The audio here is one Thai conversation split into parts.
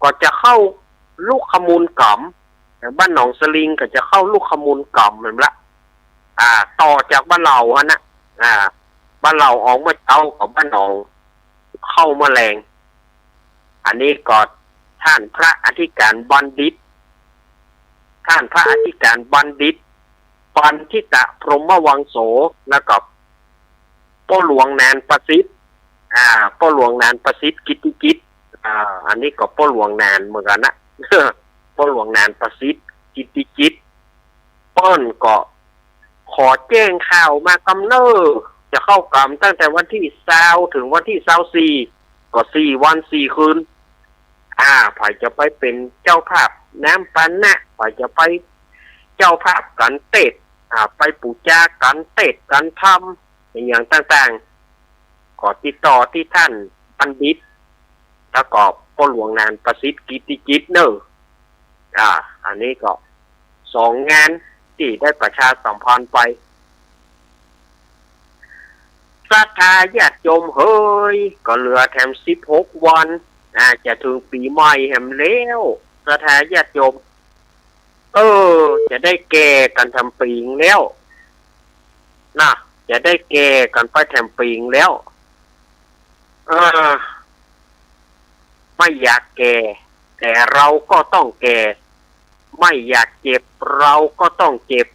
ก็จะเข้าลูกขมูลกำบ้านหนองสลิงก็จะเข้าลูกขมูลกำเหมือนละต่อจากบ้านเราฮะนะบ้านเราออกมาเอากับบ้านหนองเข้ามาแรงอันนี้ก็ท่านพระอธิการบัณฑิตท่านพระอธิการบัณฑิตปันทิตะพรหมวังโสแล้วก็พ่อหลวงแนนประสิทธิ์พ่อหลวงแนนประสิทธิ์กิตติกิจอันนี้ก็พ่อหลวงแนนเหมือนกันนะ พ่อหลวงแนนประสิทธิ์กิตติกิจเปิ้นก็ขอแจ้งข่าวมากำเนิดจะเข้ากรรมตั้งแต่วันที่20ถึงวันที่24ก็4 วัน 4 คืนฝ่ายจะไปเป็นเจ้าภาพน้ำปันนะฝ่ายจะไปเจ้าภาพกันเตศไปปูจากันเตศกันทำอย่างต่างๆก็ติดต่อที่ท่านบัณฑิตแล้วก็พ่อหลวงนานประสิทธิ์กิตติกิจเนอะอันนี้ก็2 งานที่ได้ประชาสัมพันธ์ไปศรัทธาญาติโยมเฮ้ยก็เหลือแถม16 วันจะถึงปีใหม่แหมแล้วศรัทธาญาติโยมจะได้แก่กันทำปีงแล้วนะจะได้แก่กันไปทำปีงแล้วไม่อยากแก่แต่เราก็ต้องแก่ไม่อยากเจ็บเราก็ต้องเจ็บ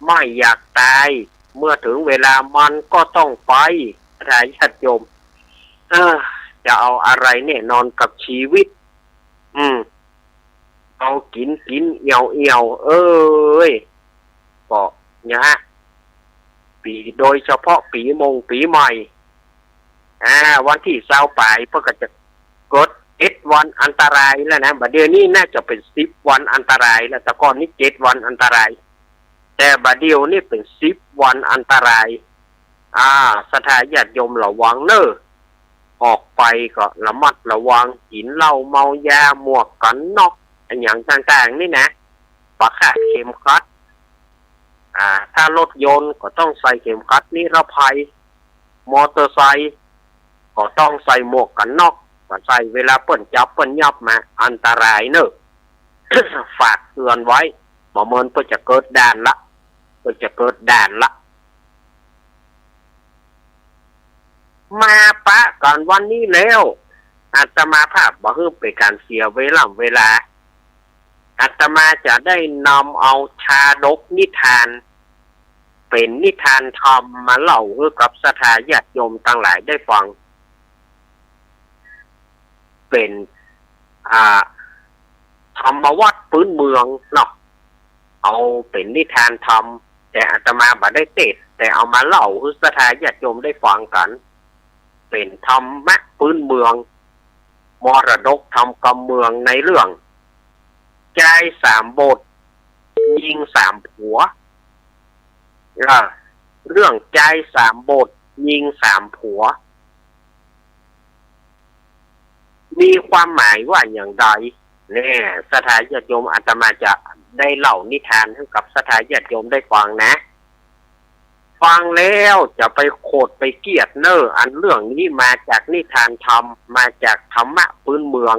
ไม่อยากตายเมื่อถึงเวลามันก็ต้องไปญาติโยมจะเอาอะไรแน่นอนกับชีวิตเอากินเอี่ยวก็เนี่ยฮะปีโดยเฉพาะปีใหม่วันที่20ปลายเพื่อจะกด7 วันอันตรายแล้วนะบัดเดี๋ยวนี้น่าจะเป็น10 วันอันตรายแล้วแต่ก่อนนี้7 วันอันตรายแต่บัดเดี๋ยวนี้เป็น10 วันอันตรายศรัทธาญาติโยมระวังเนอะออกไปก็ระมัดระวังกินเหล้าเมายาหมวกกันน็อกอย่างต่างๆนี่นะประคาดเข็มขัดถ้ารถยนต์ก็ต้องใส่เข็มขัดนิรภัยมอเตอร์ไซค์ก็ต้องใส่หมวกกันน็อกก็ใส่เวลาเปิ้นจับเปิ้นยับมาอันตรายเนอะ ฝากเตือนไว้บ่เมินเพื่อจะเกิดด่านละมาปะก่อนวันนี้แล้วอาตมาภาพบ่ฮื้อเป็นการเสียเวลาอาตมาจะได้นำเอาชาดกนิทานเป็นนิทานธรรมมาเล่าให้กับศรัทธาญาติโยมทั้งหลายได้ฟังเป็นธรรมวัตรพื้นเมืองเนาะเอาเป็นนิทานธรรมแต่อาตมาบ่ได้เทศแต่เอามาเล่าให้ศรัทธาญาติโยมได้ฟังกันเป็นธรรมะพื้นเมืองมรดกธรรมกำเมืองในเรื่องใจ3 บทยิง3 ผัวเรื่องใจ3 บทยิง3 ผัวมีความหมายว่าอย่างไรเนี่ยศรัทธาญาติโยมอาตมาจะได้เล่านิทานให้กับศรัทธาญาติโยมได้ฟังนะฟังแล้วจะไปโคดไปเกลียดเนออันเรื่องนี้มาจากนิทานธรรมมาจากธรรมะพื้นเมือง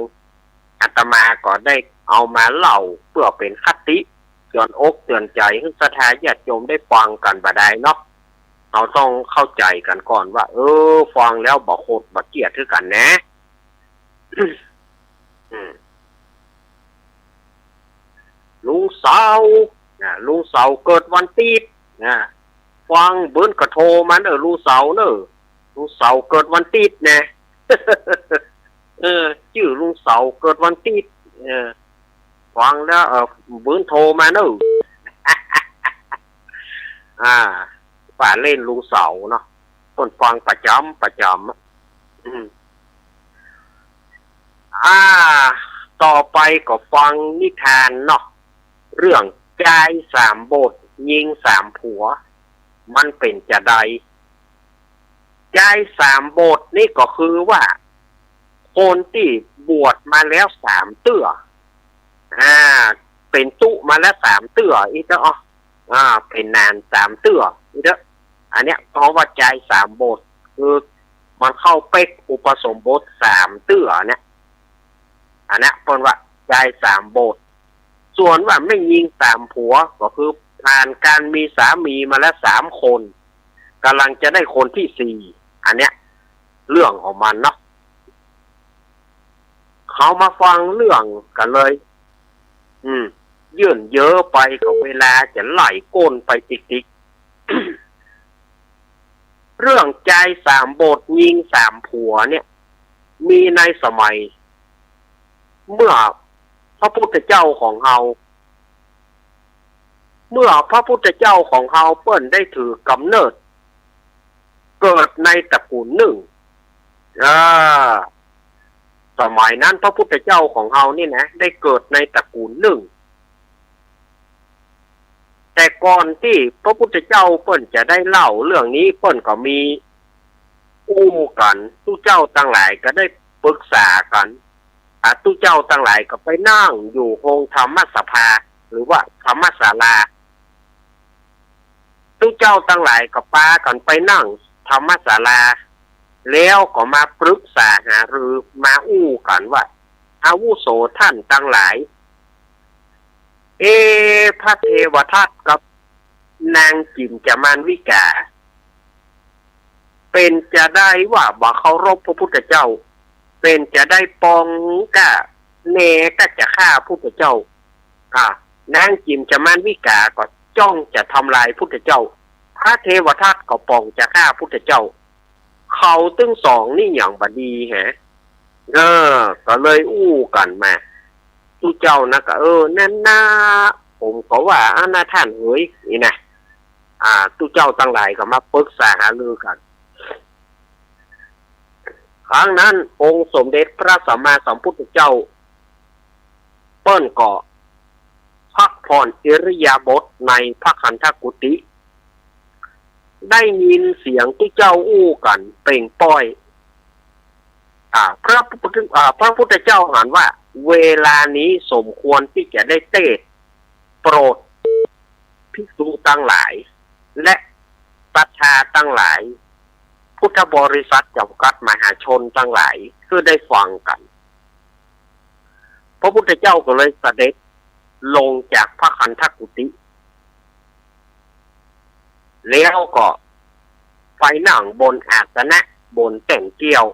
อาตมาก็ได้เอามาเล่าเพื่อเป็นคติเตือนอกเตือนใจให้ศรัทธาญาติโยมได้ฟังกันบ่ได้เนาะเราต้องเข้าใจกันก่อนว่าฟังแล้วบ่โคดบ่เกลียดคือกันนะ ลุงเสาเกิดวันติดฟังเบิ้นกระโทมันลุงเสาเนอะลุงเสาเกิดวันติดนะ ชื่อลุงเสาเกิดวันติดฟังแล้วเบิ้นโทรมาเนอะ ป่าเล่นลุงเสาเนาะคนฟังประจำต่อไปก็ฟังนิทานเนาะเรื่องใจ3 บทยิง3 ผัวมันเป็นจะใดใจ3 บทนี่ก็คือว่าคนที่บวชมาแล้ว3 เตื้อเป็นตุมาแล้ว3 เตื้ออีกเนาะเป็นนาน3 เตื้ออีกเนาะอันเนี้ยเพราะว่าใจ3 บทคือมันเข้าเป๊กอุปสมบท3 เตื้อเนี่ย อันนี้เปิ้นว่าใจ3 โบสถ์ส่วนว่าไม่ยิง3 ผัวก็คือผ่านการมีสามีมาแล้ว3 คนกำลังจะได้คนที่4อันเนี้ยเรื่องของมันเนาะเขามาฟังเรื่องกันเลยยื่นเยอะไปกับเวลาจะไหลก้นไปติ๊กเรื่องใจ3 โบสถ์ยิง3 ผัวเนี่ยมีในสมัยเมื่อพระพุทธเจ้าของเราเปิ้นได้ถือกำเนิดเกิดในตระกูลหนึ่งสมัยนั้นพระพุทธเจ้าของเรานี่นะได้เกิดในตระกูลหนึ่งแต่ก่อนที่พระพุทธเจ้าเปิ้นจะได้เล่าเรื่องนี้เปิ้นก็มีอู้กันทุกเจ้าทั้งหลายก็ได้ปรึกษากันทุกเจ้าทั้งหลายก็ไปนั่งอยู่โรงธรรมสภาหรือว่าธรรมศาลาทุกเจ้าทั้งหลายก็ปากันไปนั่งธรรมศาลาแล้วก็มาปรึกษาหารือมาอู้กันว่าอาวุโสท่านทั้งหลายพระเทวทัตกับนางจิมจามานวิกาเป็นจะได้ว่าบ่เคารพพระพุทธเจ้าเป็นจะได้ปองกะเนก็จะฆ่าพุทธเจ้านางจิมจามานวิกาก็จ้องจะทำลายพุทธเจ้าพระเทวทัตก็ปองจะฆ่าพุทธเจ้าเขาตึงสองนี่อย่างบดีฮะก็เลยอู้กันมาตุเจ้านะก็นั่นนะผมก็ว่านะท่านเฮ้ยนี่นะตุเจ้าตั้งหลายก็มาปรึกษาหารือกันครั้งนั้นองค์สมเด็จพระสัมมาสัมพุทธเจ้าเปิ้นก็พักผ่อนอิริยาบถในพระคันธกุฏิได้ยินเสียงตุเจ้าอู้กันเปล่งป้อยพระพุทธเจ้าหันว่าเวลานี้สมควรที่จะได้เทศโปรดภิกษุทั้งหลายและประชาทั้งหลายพุทธบริษัทจำกัดมหาชนทั้งหลายคือได้ฟังกันพระพุทธเจ้าก็เลยเสด็จลงจากพระคันธกุฏิแล้วก็ไปนั่งบนอาสนะบนแต่งเกี้ยว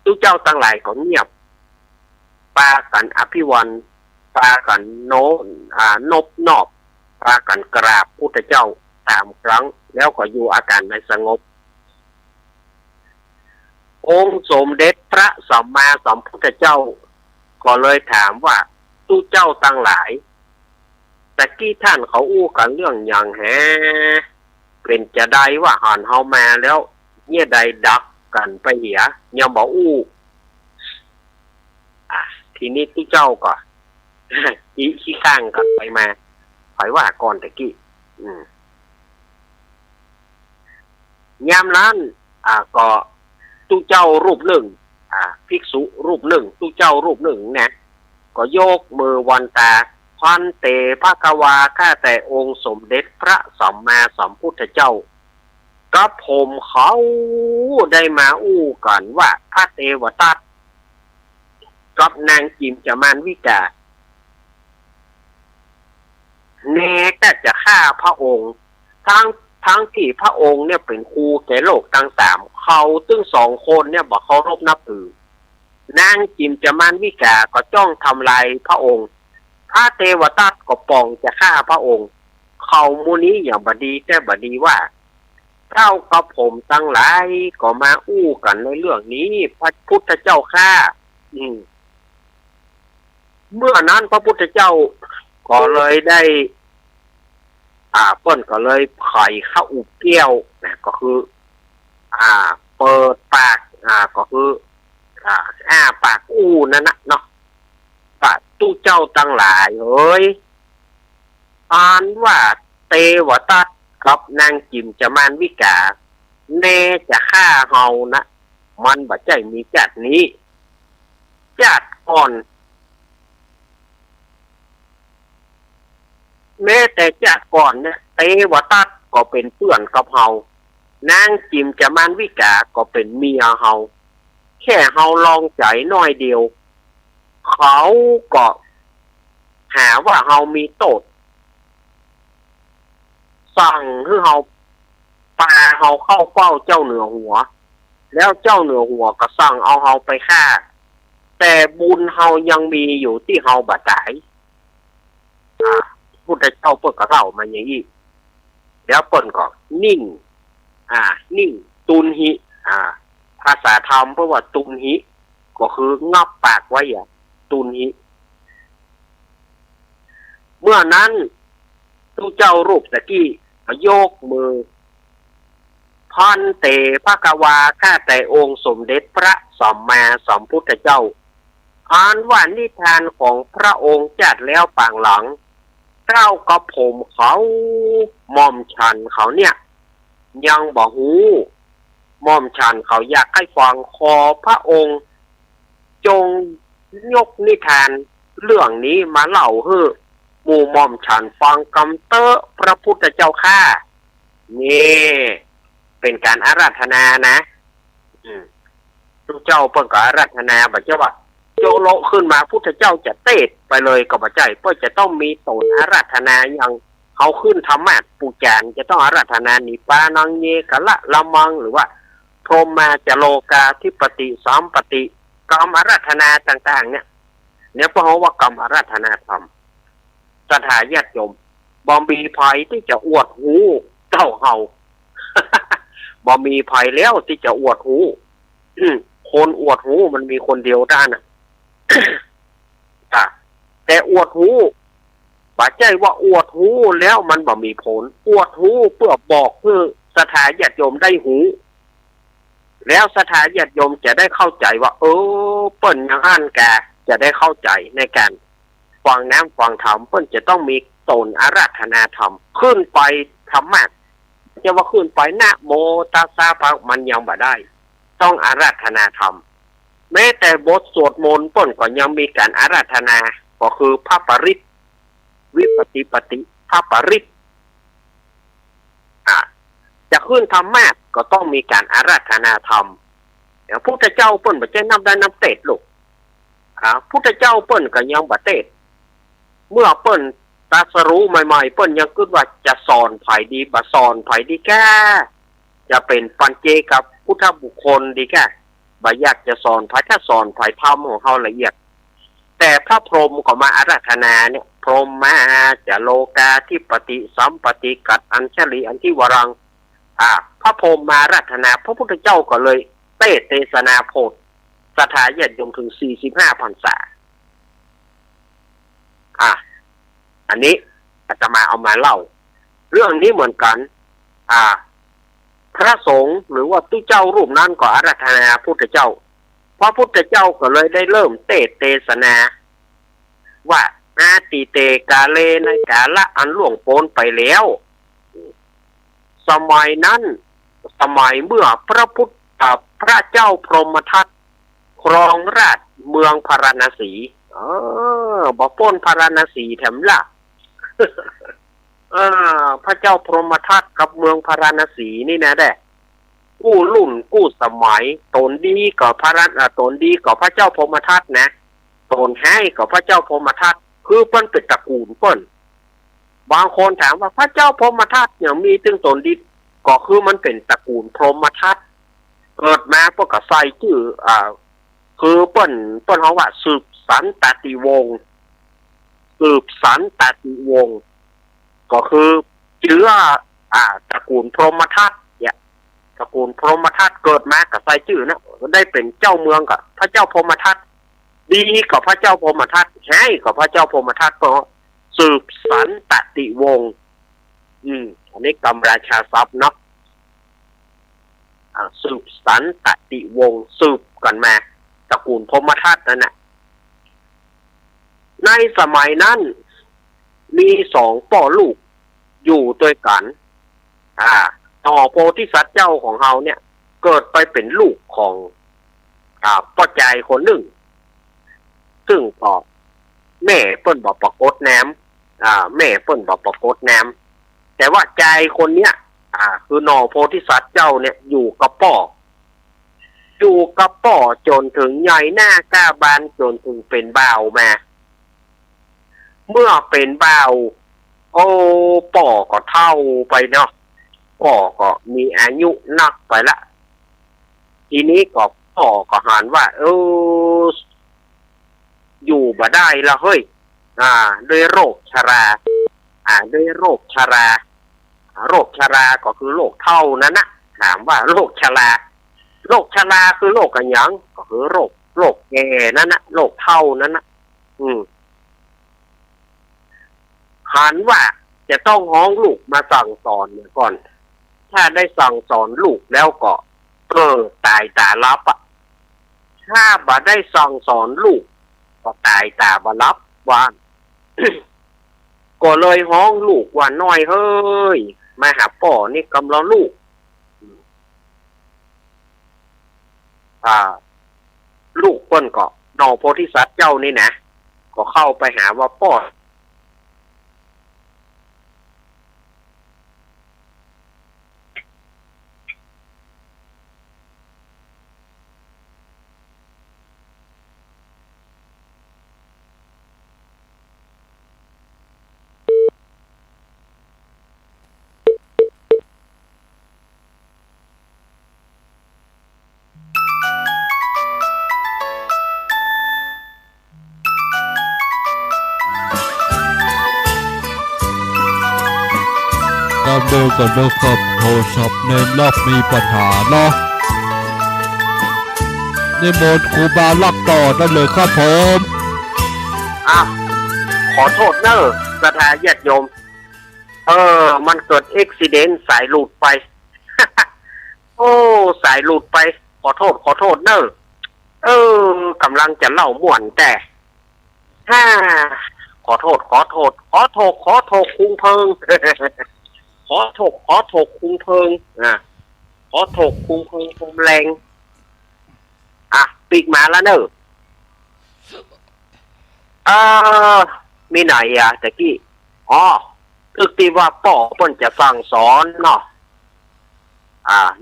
ทุกเจ้าทั้งหลายก็เงียบปากันอภิวันปากันนบนอบปากันกราบพุทธเจ้า3 ครั้งแล้วก็อยู่อาการในสงบองค์สมเด็จพระสัมมาสัมพุทธเจ้าก็เลยถามว่าทุกเจ้าทั้งหลายตะกี้ท่านเขาอู้กันเรื่องอย่างแฮเป็นจะได้ว่าหันเฮามาแล้วเนี่ยใดดักกันไปเหียเนี่ยบอกอู้ทีนี้ที่เจ้าก็ขี้ข้างกันไปมาคอยว่าก่อนตะกี้ยามนั้นก็ตู้เจ้ารูปหนึ่งภิกษุรูปหนึ่งตู้เจ้ารูปหนึ่งนะก็โยกมือวันตาพันเตภควาข้าแต่องค์สมเด็จพระสัมมาสัมพุทธเจ้ากับผมเขาได้มาอู้กันว่าพระเทวทัตกับนางจิมจามานวิกาแน่ก็จะฆ่าพระองค์ทั้งที่พระองค์เนี่ยเป็นครูแก่โลกทั้ง3เขาตึง2 คนเนี่ยบอกเคารพนับถือนางจิมจามานวิกาก็จ้องทำลายพระองค์พระเทวทัตก็ปองจะฆ่าพระองค์เขามูนี้อย่างบดีแต่บดีว่าเจ้ากับผมทั้งหลายก็มาอู้กันในเรื่องนี้พระพุทธเจ้าฆ่าเมื่อนั้นพระพุทธเจ้าก็เลยได้เปิ้นก็เลยไขเข้าอุบเกี้ยวนะก็คือเปิดปากก็คือปากอู้นั่นนะเนาะปากตู้เจ้าตั้งหลายเอ้ยอ่านว่าเทวทัตกับนางจิมจามานวิกาแน่จะฆ่าเฮานะมันบ่ใจมีจัดนี้จัดก่อนแม้แต่จัดก่อนเนี่ยเทวทัตก็เป็นเพื่อนกับเฮานางจิมจามานวิกาก็เป็นเมียเฮา แค่เฮาลองใจน้อยเดียวเขาก็หาว่าเฮามีโทษสั่งให้เฮาปาเฮาเข้าเฝ้าเจ้าเหนือหัวแล้วเจ้าเหนือหัวก็สั่งเอาเฮาไปฆ่าแต่บุญเฮายังมีอยู่ที่เฮาบ่ตายพุทธเจ้าเปิดกระเล่ามาอย่างนี้แล้วเปิ่นก็นิ่งนิ่งตุนหิภาษาธรรมเพราะว่าตุนหิก็คืองับปากไว้ตุนหิเมื่อนั้นทุกเจ้ารูปตะกี้โยกมือพันเตภะคะวาข้าแต่องค์สมเด็จพระสัมมาสัมพุทธเจ้าอ่านว่านิทานของพระองค์จัดแล้วปางหลังเจ้ากับผมเขาหม่อมฉันเขาเนี่ยยังบ่ฮู้หม่อมฉันเขาอยากให้ฟังขอพระองค์จงยกนิทานเรื่องนี้มาเล่าให้หมู่หม่อมฉันฟังกำเตอะพระพุทธเจ้าข้านี่เป็นการอาราธนานะทุกเจ้าเพิ่งก็อาราธนาบัดเจ้าว่าโจโลขึ้นมาพุทธเจ้าจะเตะไปเลยก็บ่ใจเพื่อจะต้องมีตนอาราธนาอย่างเขาขึ้นธรรมะปูจานจะต้องอาราธนานิปานังเยกะละมังหรือว่าพรหมาจะโลกาธิปติสัมปติกรรมอาราธนาต่างๆเนี่ยเพราะว่ากรรมอาราธนาธรรมสถาญาติโยมบ่มีภัยที่จะอวดหูเจ้าเฮา บ่มีภัยแล้วที่จะอวดหูคนอวดหูมันมีคนเดียวได้น่ะ แต่อวดหูบ่ใจว่าอวดหูแล้วมันบ่มีผลอวดหูเพื่อบอกเพื่อสถาญาติโยมได้หูแล้วสถาญาติโยมจะได้เข้าใจว่าเเปิ้นอย่างนั้นแกจะได้เข้าใจในการฟังน้ำฟังธรรมเปิ้นจะต้องมีตนอาราธนาธรรมขึ้นไปธรรมะจะว่าขึ้นไปนะโมตัสสะภะมันยังบ่ได้ต้องอาราธนาธรรมแม้แต่บทสวดมนต์เปิ้นก็ยังมีการอาราธนาก็คือพระปริตวิปติปติพระปริตจะขึ้นธรรมะก็ต้องมีการอาราธนาธรรมพระพุทธเจ้าเปิ้นบ่ใช่นำได้นำเตศลูกพุทธเจ้าเปิ้นก็ยังบ่เตศเมื่อเปิ้นตรัสรู้ใหม่ๆเปิ้นยังคิดว่าจะสอนไผดีบ่สอนไผดีแก่จะเป็นปัญเจกับพุทธบุคคลดีแก่บ่อยากจะสอนไผถ้าสอนไผธรรมของเฮาละเอียดแต่พระพรหมก็มาอาราธนาเนี่ยพรหมมาจะโลกาธิปติสัมปติกัดอัญชลีอันที่วรังพระพรหมมาอาราธนาพระพุทธเจ้าก็เลยเทศนาโพธิสถาญาติโยมถึง45พรรษาอันนี้อาตมาเอามาเล่าเรื่องนี้เหมือนกันพระสงฆ์หรือว่าตู้เจ้ารูปนั้นก็อาราธนาพุทธเจ้าพระพุทธเจ้าก็เลยได้เริ่มเทศนาว่าอาติเตกาเลในกาละอันล่วงพ้นไปแล้วสมัยนั้นสมัยเมื่อพระเจ้าพรหมทัตครองราชเมืองพาราณสีบ่พ้นพาราณสีแถมล่ะ พระเจ้าพรหมทัตกับเมืองพาราณสีนี่นะแด่กู้รุ่นกู้สมัยตนดีกับตนดีกับพระเจ้าพรหมทัตนะตนให้กับพระเจ้าพรหมทัตคือเปิ้นเป็นตระกูลเปิ้นบางคนถามว่าพระเจ้าพรหมทัตเนี่ยมีถึงตนดีก็คือมันเป็นตระกูลพรหมทัตเกิดมาพวกก็ใส่ชื่อคือเปิ้นเฮาว่าสืบสันตติวงศ์สืบสันตติวงศ์ก็คือเชื้อตระกูลพรหมทัตเนี่ยตระกูลพรหมทัตเกิดมาก็ใส่ชื่อนะได้เป็นเจ้าเมืองกับพระเจ้าพรหมทัตดีกับพระเจ้าพรหมทัตให้กับพระเจ้าพรหมทัตเพราะสืบสันตติวงศ์อันนี้กำราชาทรัพย์เนาะสืบสันตติวงศ์สืบกันมาตระกูลพรหมทัตนั่นน่ะในสมัยนั้นมี2พ่อลูกอยู่ด้วยกันต่อโพธิสัตว์เจ้าของเฮาเนี่ยเกิดไปเป็นลูกของพ่อใจคนหนึ่งซึ่งก็แม่เปิ้นบ่ปรากฏน้ำแม่เปิ้นบ่ปรากฏน้ำแต่ว่าใจคนเนี้ยคือนอโพธิสัตว์เจ้าเนี่ยอยู่กับพ่อ อยู่กับป่อจนถึงใหญ่หน้ากล้าบานจนถึงเป็นบ่าวมาเมื่อเป็นบ่าวโอ้ป่อก็เท่าไปเนาะป่อก็มีอายุนักไปละทีนี้ก็ป่อก็หันว่าอยู่บ่ได้ละเฮ้ยด้วยโรคชราด้วยโรคชราโรคชราก็คือโรคเท่านั้นนะถามว่าโรคชราคือโรคกันยังก็คือโรคแก่นั่นนะโรคเท่านั้นนะหันว่าจะต้องห้องลูกมาสั่งสอนเนี่ยก่อนถ้าได้สั่งสอนลูกแล้วก็ตายตาลับอ่ะถ้าบ่ได้สั่งสอนลูกก็ตายตาบ่รับว่า ก็เลยห้องลูกว่าน้อยเฮ้ยมาหาป่อนี่กำลังลูกลูกเปิ้นก็นอโพธิสัตว์เจ้านี่นะก็เข้าไปหาว่าป่อเดินก่อนนะครับโทรศัพท์ในรอบมีปัญหาเนาะนิมนต์ครูบาลักต่อได้เลยครับผมขอโทษเนอะสถาญาติโยมมันเกิดอุบัติเหตุสายหลุดไป โอ้สายหลุดไปขอโทษเนอะกำลังจะเล่าม่วนแต่ขอโทษคุงเพิง ขอโทษคุงเพิงขอโทษคุงเพิงคมแรงปีกมาแล้วเนอะมีไหนตะกี้ตึกที่ว่าป่อเปิ้นจะสั่งสอนเนาะ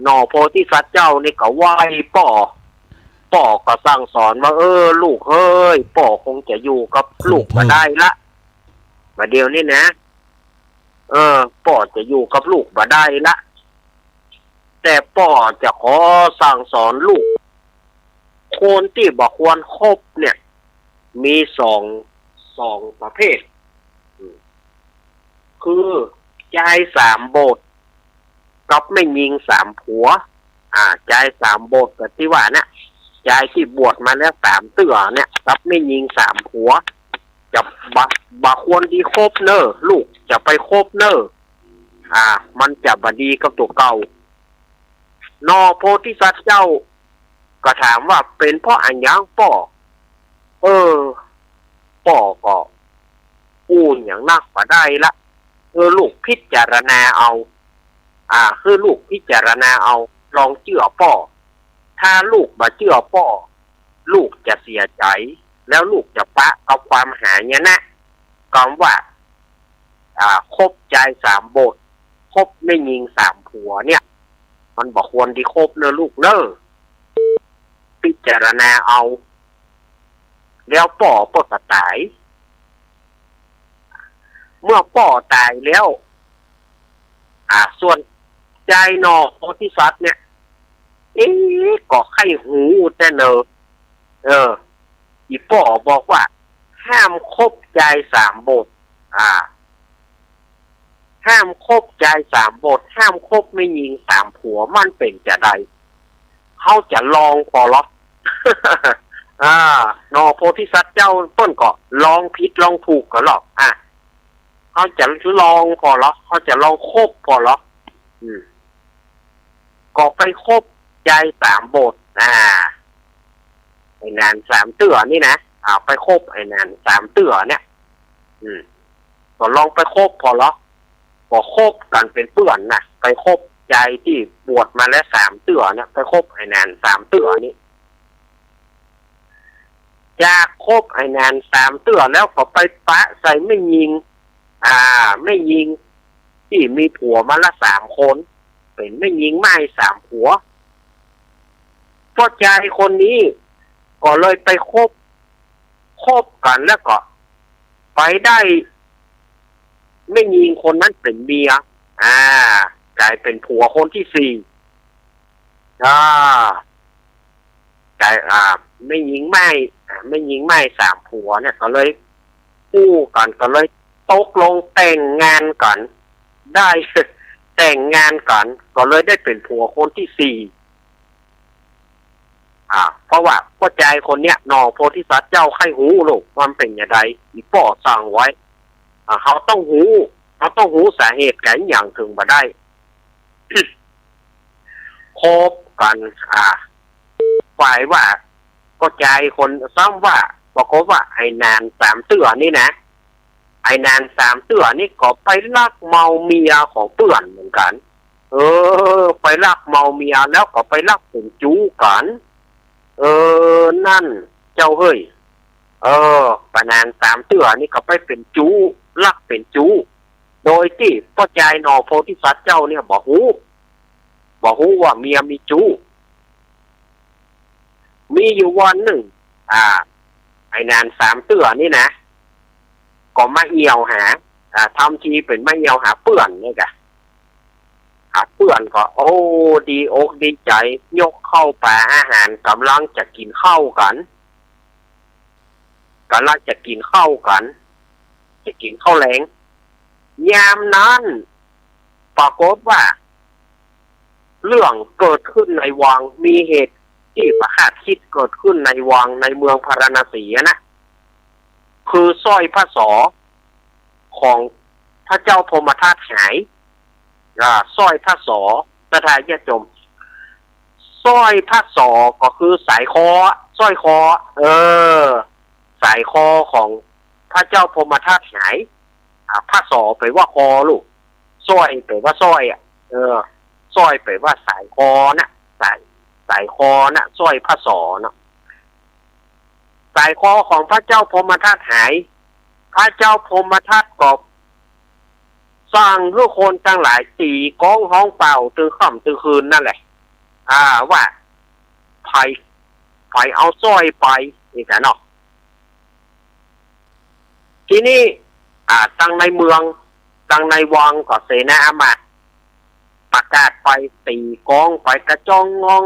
นอโพธิสัตว์เจ้านี่ก็ไหว้ป่อก็สั่งสอนว่าลูกเฮ้ยป่อคงจะอยู่กับลูกมาได้ละมาเดียวนี่นะป่อจะอยู่กับลูกมาได้ละแต่ป่อจะขอสั่งสอนลูกคนที่บอกควรคบเนี่ยมีสองประเภทคือใจ3 โบสถ์กับไม่ยิง3 ผัวใจ3 โบสถ์แบบที่ว่าเนี่ยใจที่บวชมาแล้ว3 เตื้อเนี่ยกับไม่ยิง3 ผัวจะบะควรที่คบเนอลูกจะไปคบเนอมันจะบดีกับตัวเก่านอโพธิสัตว์เจ้าก็ถามว่าเป็นเพราะอันยังป่อก็อย่างนักกว่าได้ละลูกพิจารณาเอาคือลูกพิจารณาเอาลองเชื่อป่อถ้าลูกมาเชื่อป่อลูกจะเสียใจแล้วลูกจะปะเอาความหายนะคำว่าคบใจ3 โบสถ์คบไม่ยิง3 ผัวเนี่ยมันบอกควรที่คบเนอะลูกเนอะพิจารณาเอาแล้วป่อก็ตายเมื่อป่อตายแล้วส่วนใจนอโพธิสัตว์เนี่ยก็ไข้หูแต่เนอะอีป่อบอกว่าห้ามคบใจ3 โบสถ์ห้ามคบใจ3 โบสถ์ห้ามคบไม่ยิง3 ผัวมันเป็นจะใดเขาจะลองพอหรอนอโพธิสัตว์เจ้าต้นก็ลองผิดลองถูกก็หรอกเขาจะลองพอหรอเขาจะลองคบพอหรอก็ไปคบใจ3 โบสถ์ไอ้นาน3 เตื้อนี่นะไปคบไอ้นาน3 เตื้อเนี่ยก็ลองไปคบพอหรอก็คบกันเป็นเพื่อนนะไปคบใจที่บวชมาแล้ว3 เตื้อเนี่ยไปคบไอ้นาน3 เตื้อนี่จากคบไอ้นาน3 เตื้อแล้วก็ไปปะใส่ไม่ยิงไม่ยิงที่มีผัวมาละ3 คนเป็นไม่ยิงไม่3 ผัว พ่อชายคนนี้ก็เลยไปคบกันแล้วก็ไปได้ไม่ยิงคนนั้นเป็นเมียกลายเป็นผัวคนที่สี่กลายไม่ยิงไม่สามผัวเนี่ยก็เลยคู่กันก็เลยตกลงแต่งงานกันได้ แต่งงานกันก็เลยได้เป็นผัวคนที่สี่เพราะว่าพ่อใจคนเนี้ยนอโพธิสัตว์เจ้าไข้หูลูกมันเป็นอย่างไรอีป่อสั่งไว้เขาต้องหูสาเหตุกันอย่างถึงมาได้ คบกันฝ่ายว่าก็ใจคนซ้ำว่าบอกว่าไอ้นานสามเตื้อนี่นะไอ้นานสามเตื้อนี่ก็ไปลักเมาเมียของเปื่อนเหมือนกันไปลักเมาเมียแล้วก็ไปลักเป็นจู้กันนั่นเจ้าเฮ้ยปานานสามเตื้อนี่ก็ไปเป็นจู้ลักเป็นจู้โดยที่พ่อใจนอโพธิสัตว์เจ้าเนี่ยบอกหูว่าเมียมีจู้มีอยู่วันหนึ่งไอ้นานสามเตื้อนี่นะก็มาเอี่ยวหาทำทีเป็นมาเอี่ยวหาเปื่อนนี่กะหาเปื่อนก็โอ้ดีอกดีใจยกเข้าป่าอาหารกำลังจะกินข้าวกันจะกินข้าวแรงยามนั้นปรากฏว่าเรื่องเกิดขึ้นในวังมีเหตุที่ประคาดคิดเกิดขึ้นในวังในเมืองพาราณสีนะคือสร้อยพระศอของพระเจ้าพรหมทัตหายสร้อยพระศอพระทายาทมสร้อยพระศอก็คือสายคอสร้อยคอสายคอของพระเจ้าพรหมทัตหายพระศอไปว่าคอลูกสร้อยไปว่าสร้อยสร้อยไปว่าสายคอนะสายคอนะสร้อยพระศอเนาะสายคอของพระเจ้าพรหมทัตหายพระเจ้าพรหมทัตก็สร้างเพื่อคนทั้งหลายตีก้องห้องเป่าตื่นค่ำตื่นคืนนั่นแหละว่าไผ่เอาสร้อยไปนี่แต่เนาะทีนี้ตั้งในเมืองตั้งในวังก็เสนาอามาตย์ประกาศไปตีกองไปกระจองงอง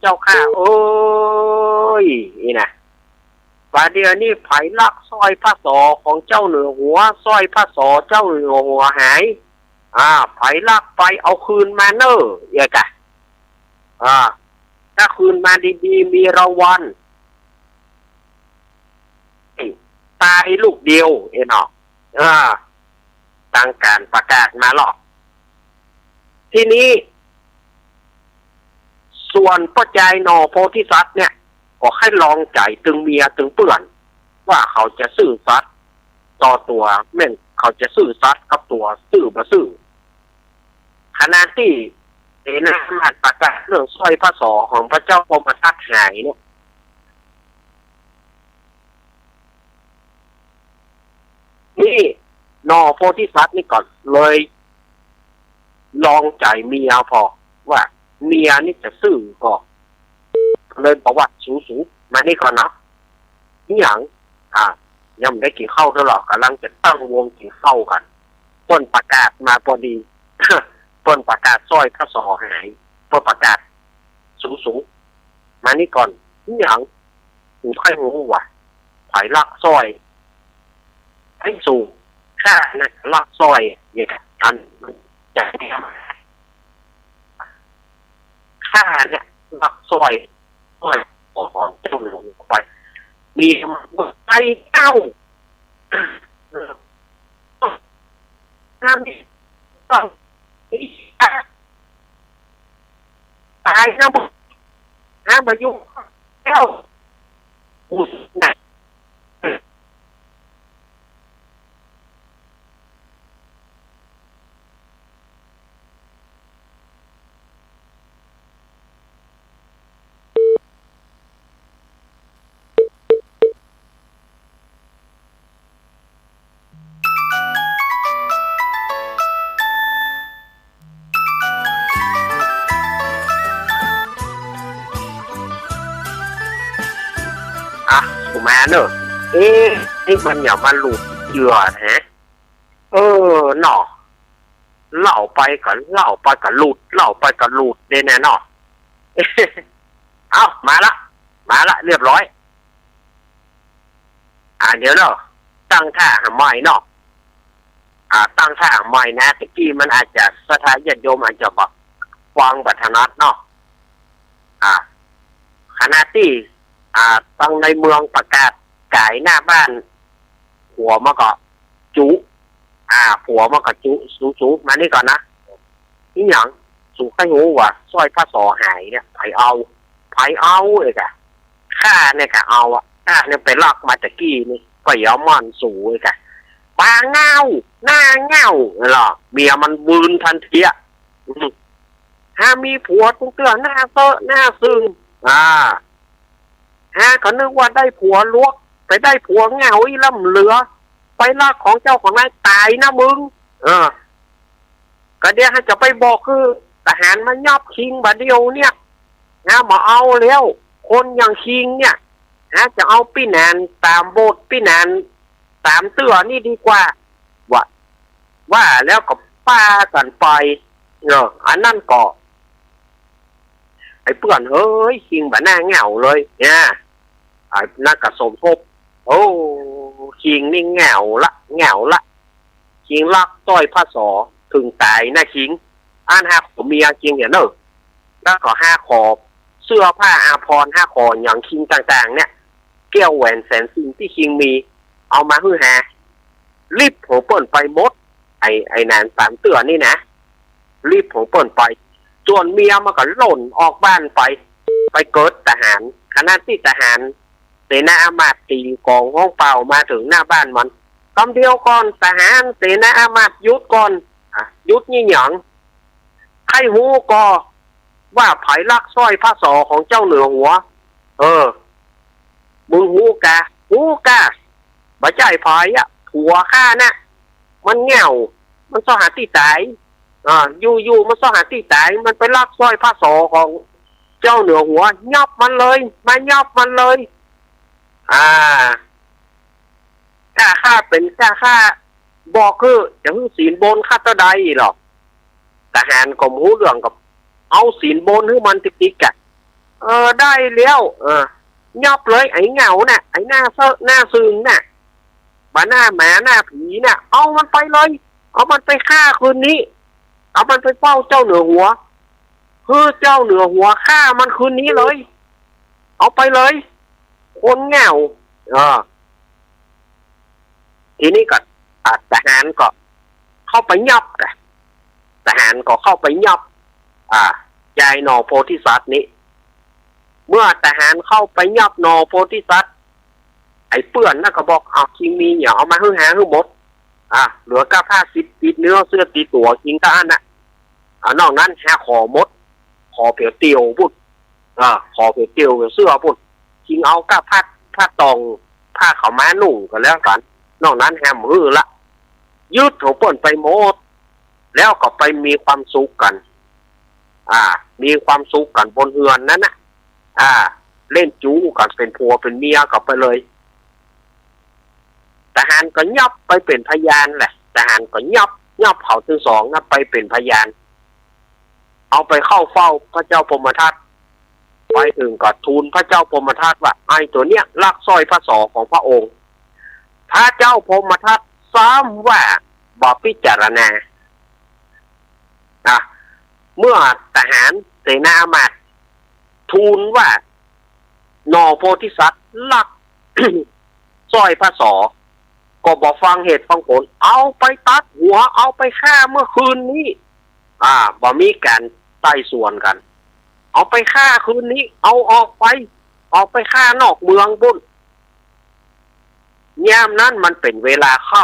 เจ้าข้าเอ้ยนี่นะป่าเดียวนี่ไผ่ลักสร้อยพระศอของเจ้าเหนือหัวสร้อยพระศอเจ้าเหนือหัวหายไผ่ลักไปเอาคืนมาเนอะอย่ากะถ้าคืนมาดีๆมีรางวัลตายลูกเดียวเนาะตั้งการประกาศมาหรอกทีนี้ส่วนพ่อใจนอโพธิสัตว์เนี่ยก็ให้ลองใจตึงเมียตึงเปื่อนว่าเขาจะซื่อสัตย์ต่อตัวแม่งเขาจะซื่อสัตย์กับตัวซื่อบ่ซื่อขณะที่เสนาอามาตย์ประกาศเรื่องสร้อยพระศอของพระเจ้าพรหมทัตหายเนี่ยนี่นอโพธิสัตว์นี่ก่อนเลยลองใจเมียพอว่าเมียนี่จะซื่อก็เลยบอกว่าสูมานี่ก่อนนะนี่อย่างยังไม่ได้กินข้าวเท่าหรอกกำลังจะตั้งวงกินข้าวกันต้นประกาศมาพอดี ต้นประกาศสร้อยพระศอหายต้นประกาศสูงมานี่ก่อนนี่อย่างหูไข้หูว่ะไผ่ลักสร้อยให้สูงค่านะลักสร้อยอย่างนั้นจะค่าเนี่ยลักสร้อยของเจ้าหลวงไปมีไปเก้าน้ำนี่ต้องตายน้ำมายุ่งเก้าอุสนะ ถูกมาเนอะนี่มันอย่ามาหลุดเหยื่อฮะหนอเล่าไปกับหลุดเล่าไปกับหลุดเด้แน่นอเอามาละเรียบร้อยเดี๋ยวเนาะตั้งท่าใหม่เนาะตั้งท่าใหม่นะตะกี้มันอาจจะสถานญาติโยมอาจจะบอกฟังบัตรนัดเนาะขณะที่ตั้งในเมืองประกาศกายหน้าบ้านผัวมาก็จุผัวมาก็จุสูมานี่ก่อนนะนี่หยังสูให้หูว่าสร้อยพระสอหายเนี่ยไผเอาเลยกะข้าเนี่ยกะเอาข้าเนี่ยไปลอกมาจากกี้นี่ก็ยอมมันสูเลยกะปาเงาหน้าเงาเหรอเมียมันบืนทันทีถ้ามีผัวตุ้งเตือหน้าเซอะหน้าซึงเขานึกว่าได้ผัวลวกไปได้ผัวเงาอีล่ำเหลือไปลากของเจ้าของนายตายนะมึงก็เดี๋ยวจะไปบอกคือทหารมันยอบคิงบาเดียวเนี่ยมาเอาแล้วคนอย่างคิงเนี่ยจะเอาพี่แนนตามโบสพี่แนนตามเตือนี่ดีกว่าว่าแล้วก็ป้ากันไปอันนั่นก็ไอ้เพื่อนเฮ้ยคิงแบบหน้าเหงาเลยเนี่ยไอ้น่ากระสมทบโอ้คิงนี่เหงาละคิงลักต้อยพระสอถึงตายนะคิง5 ขอเมียคิงเนี่ยเนอะแล้วก็5 ขอเสื้อผ้าอาภรณ์5 ขออย่างคิงต่างๆเนี่ยแก้วแหวนแสนสิ่งที่คิงมีเอามาฮือฮารีบผมเปิดไปมดไอ้นาน3 เตือนนี่นะรีบผมเปิดไปส่วนเมียมันก็หล่นออกบ้านไปเกิดทหารขณะที่ทหารเสนาอามาตย์ตีกองห้องเปล่ามาถึงหน้าบ้านมันคำเดียวก่อนทหารเสนาอามาตย์ยุดก่อนยุดนี่หยังใครหูก็ว่าไผลักสร้อยพระสอของเจ้าเหนือหัวมึงหูกะบ่ใจไผผัวข้านะมันเหงามันซ่อหาที่ตายอยู่มันซ่อหาที่ตายมันไปลักสร้อยพระสอของเจ้าเหนือหัวยับมันเลยมายับมันเลยข้าเป็นข้าบอกคือจะฮื้อศีลบนข้าตะใดหรอกทหารก็หูเรื่องกับเอาศีลบนให้มันติ๊กๆได้แล้วยับเลยไอ้เหงาน่ะไอ้หน้าเซอะหน้าซึงน่ะบ้าหน้าหมาหน้าผีน่ะเอามันไปเลยเอามันไปฆ่าคืนนี้เอามันไปเฝ้าเจ้าเหนือหัวคือเจ้าเหนือหัวฆ่ามันคืนนี้เลยเอาไปเลยคนเหงาทีนี้ก็ทหารก็เข้าไปยับกันทหารก็เข้าไปยับยายนอโพธิสัตว์นี้เมื่อทหารเข้าไปยับนอโพธิสัตว์ไอ้เปื่อนน่ะก็บอกคิงมีอย่าเอามาฮื้อหาฮื้อหมดเหลือก้าผ้าสิบติดเนื้อเสื้อติดตัวคิงตาอันน่ะนอกนั้น5 ขอมดขอเปียวเตียวพุ่นขอเปียวเตียวเสื้อพุ่นคิงเอาก้าผ้าตองผ้าเขาม้านุ่งกันแล้วกันนอกนั้นแฮมฮื้อละยืดหัวป่นไปหมดแล้วก็ไปมีความสุขกันมีความสุขกันบนเรือนนั้นนะเล่นจู้กันเป็นผัวเป็นเมียกันไปเลยทหารก็ยับไปเป็นพยานแหละทหารก็ยับเขาทั้ง 2นะไปเป็นพยานเอาไปเข้าเฝ้าพระเจ้าพรหมทัตไปถึงก็ทูลพระเจ้าพรหมทัตว่าไอ้ตัวเนี้ยลักสร้อยพระสอของพระองค์พระเจ้าพรหมทัตซ้ำว่าบ่พิจารณาเมื่อทหารเสนาอามาตย์ทูลว่านอโพธิสัตว์ลัก สร้อยพระสอก็บอกฟังเหตุฟังผลเอาไปตัดหัวเอาไปฆ่าเมื่อคืนนี้บ่มีการไต่สวนกันเอาไปฆ่าคืนนี้เอาออกไปฆ่านอกเมืองบุญยามนั้นมันเป็นเวลาค่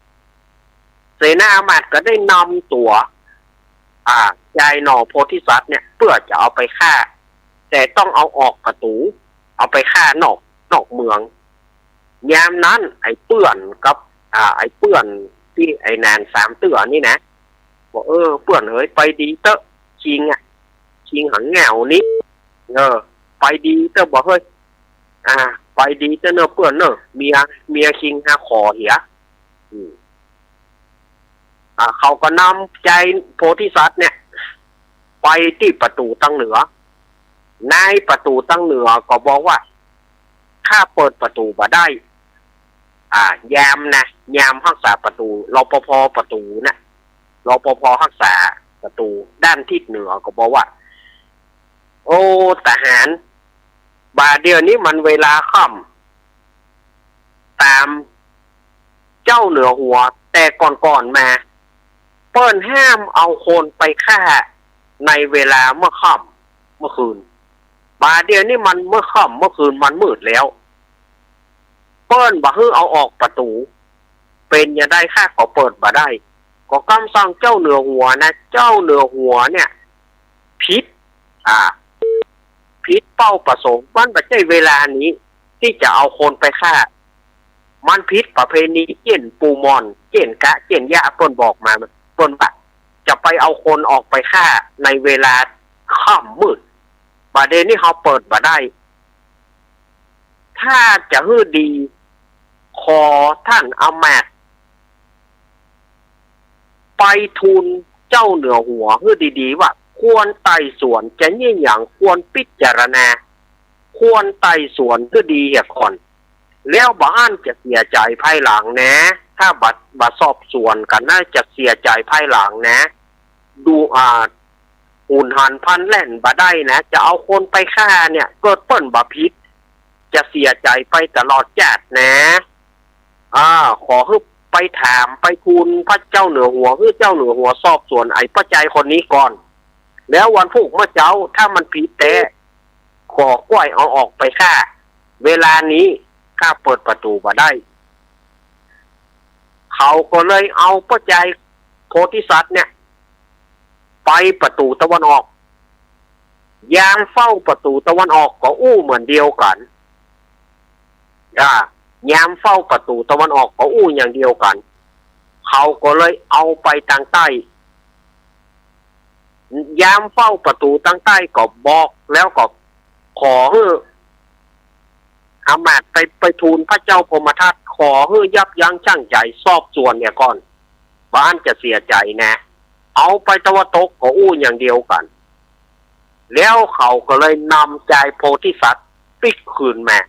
ำเสนาอามาตย์ก็ได้นำตัวยายนอโพธิสัตว์เนี่ยเพื่อจะเอาไปฆ่าแต่ต้องเอาออกประตูเอาไปฆ่านอกเมืองยามนั้นไอ้เปื่อนกับไอ้เปื่อนที่ไอ้นาน3 เตือนี่นะบอกเปื่อนเฮ้ยไปดีเตอะชิงหังเหงานี้ไปดีเตอะบอกเฮ้ย ไปดีเจ้าเนอะเปื่อนเนอะเมียคิงหาขอเหียเขาก็นำใจโพธิสัตว์เนี่ยไปที่ประตูตั้งเหนือนายประตูตั้งเหนือก็บอกว่าข้าเปิดประตูมาได้ยามรักษาประตูรปภประตูนะรปภรักษาประตูด้านทิศเหนือก็บอกว่าโอ้ทหารบาเดียวนี้มันเวลาค่ำตามเจ้าเหนือหัวแต่ก่อนมาเปิ้นห้ามเอาคนไปฆ่าในเวลาเมื่อค่ำเมื่อคืนบาเดียวนี้มันเมื่อค่ำเมื่อคืนมันมืดแล้วเปิ้นบ่ฮื้อเอาออกประตูเป็นอย่าได้ค่าก็เปิดบ่ได้ก็คำสั่งเจ้าเหนือหัวนะเจ้าเหนือหัวเนี่ยผิดเป้าประสงค์มันไม่ใช่เวลานี้ที่จะเอาคนไปฆ่ามันผิดประเพณีเจี่ยนปูมอนเจี่ยนกะเจี่ยนยะเปิ้นบอกมาเปิ้นว่าจะไปเอาคนออกไปฆ่าในเวลาค่ำมืดประเด็นนี้เขาเปิดบ่ได้ถ้าจะฮื้อดีขอท่านอามาตย์ไปทูลเจ้าเหนือหัวฮื้อดีๆว่าควรไต่สวนจะเนี่ยอย่างควรพิจารณาควรไต่สวนฮื้อดีก่อนแล้วบ้านจะเสียใจภายหลังนะถ้าบัดสอบสวนกันน่าจะเสียใจภายหลังนะดูหุ่นหันพันแล่นบ่ได้นะจะเอาคนไปฆ่าเนี่ยเกิดเปิ้นบ่ผิดจะเสียใจไปตลอดแจ๊ดนะขอให้ไปถามไปทูลพระเจ้าเหนือหัวคือเจ้าเหนือหัวสอบสวนไอ้พระใจคนนี้ก่อนแล้ววันพุธเมื่อเจ้าถ้ามันผิดแต่ขอกล้วยเอาออกไปฆ่าเวลานี้ข้าเปิดประตูมาได้เขาก็เลยเอาพระใจโพธิสัตว์เนี่ยไปประตูตะวันออกยามเฝ้าประตูตะวันออกก็อู้เหมือนเดียวกันยามเฝ้าประตูตะวันออกก็อู้อย่างเดียวกันเขาก็เลยเอาไปทางใต้ยามเฝ้าประตูทางใต้ก็บอกแล้วก็ขอให้อามาตย์ไปทูลพระเจ้าพรหมทัตขอให้ยับยั้งชั่งใจสอบสวนเนี่ยก่อนบ้านจะเสียใจนะเอาไปตะวันตกก็อู้อย่างเดียวกันแล้วเขาก็เลยนำใจโพธิสัตว์ปิกคืนมา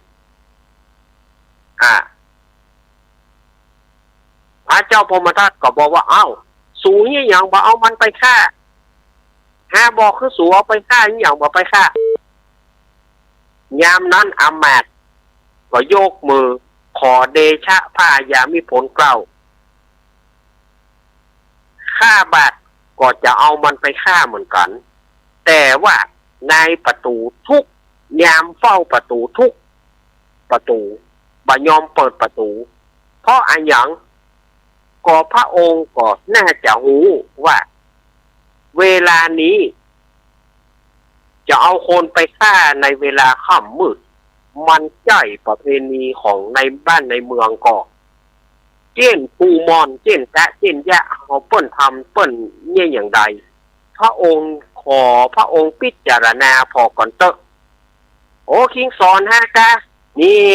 พระเจ้าพรหมทัตก็บอกว่าสูงนี่อย่างบ่เอามันไปฆ่าบอกคือสูเอาไปฆ่าอย่างบ่ไปฆ่ายามนั้นอามาตย์ก็โยกมือขอเดชะพระยามิผลเกล้าฆ่าบาทก็จะเอามันไปฆ่าเหมือนกันแต่ว่าในประตูทุกยามเฝ้าประตูทุกประตูบ่ยอมเปิดประตูเพราะอันหยังก็พระองค์ก็น่าจะรู้ว่าเวลานี้จะเอาคนไปฆ่าในเวลาค่ำมืดมันใช่ประเพณีของในบ้านในเมืองก็เจี้ยนปูมอนเจี้ยนแกะเจี้ยนแยะเขาเปิ้นทำเปิ้นเนี่ยอย่างใดพระองค์ขอพระองค์พิจารณาพอก่อนเตอะโอ้คิงสอนฮะกะนี่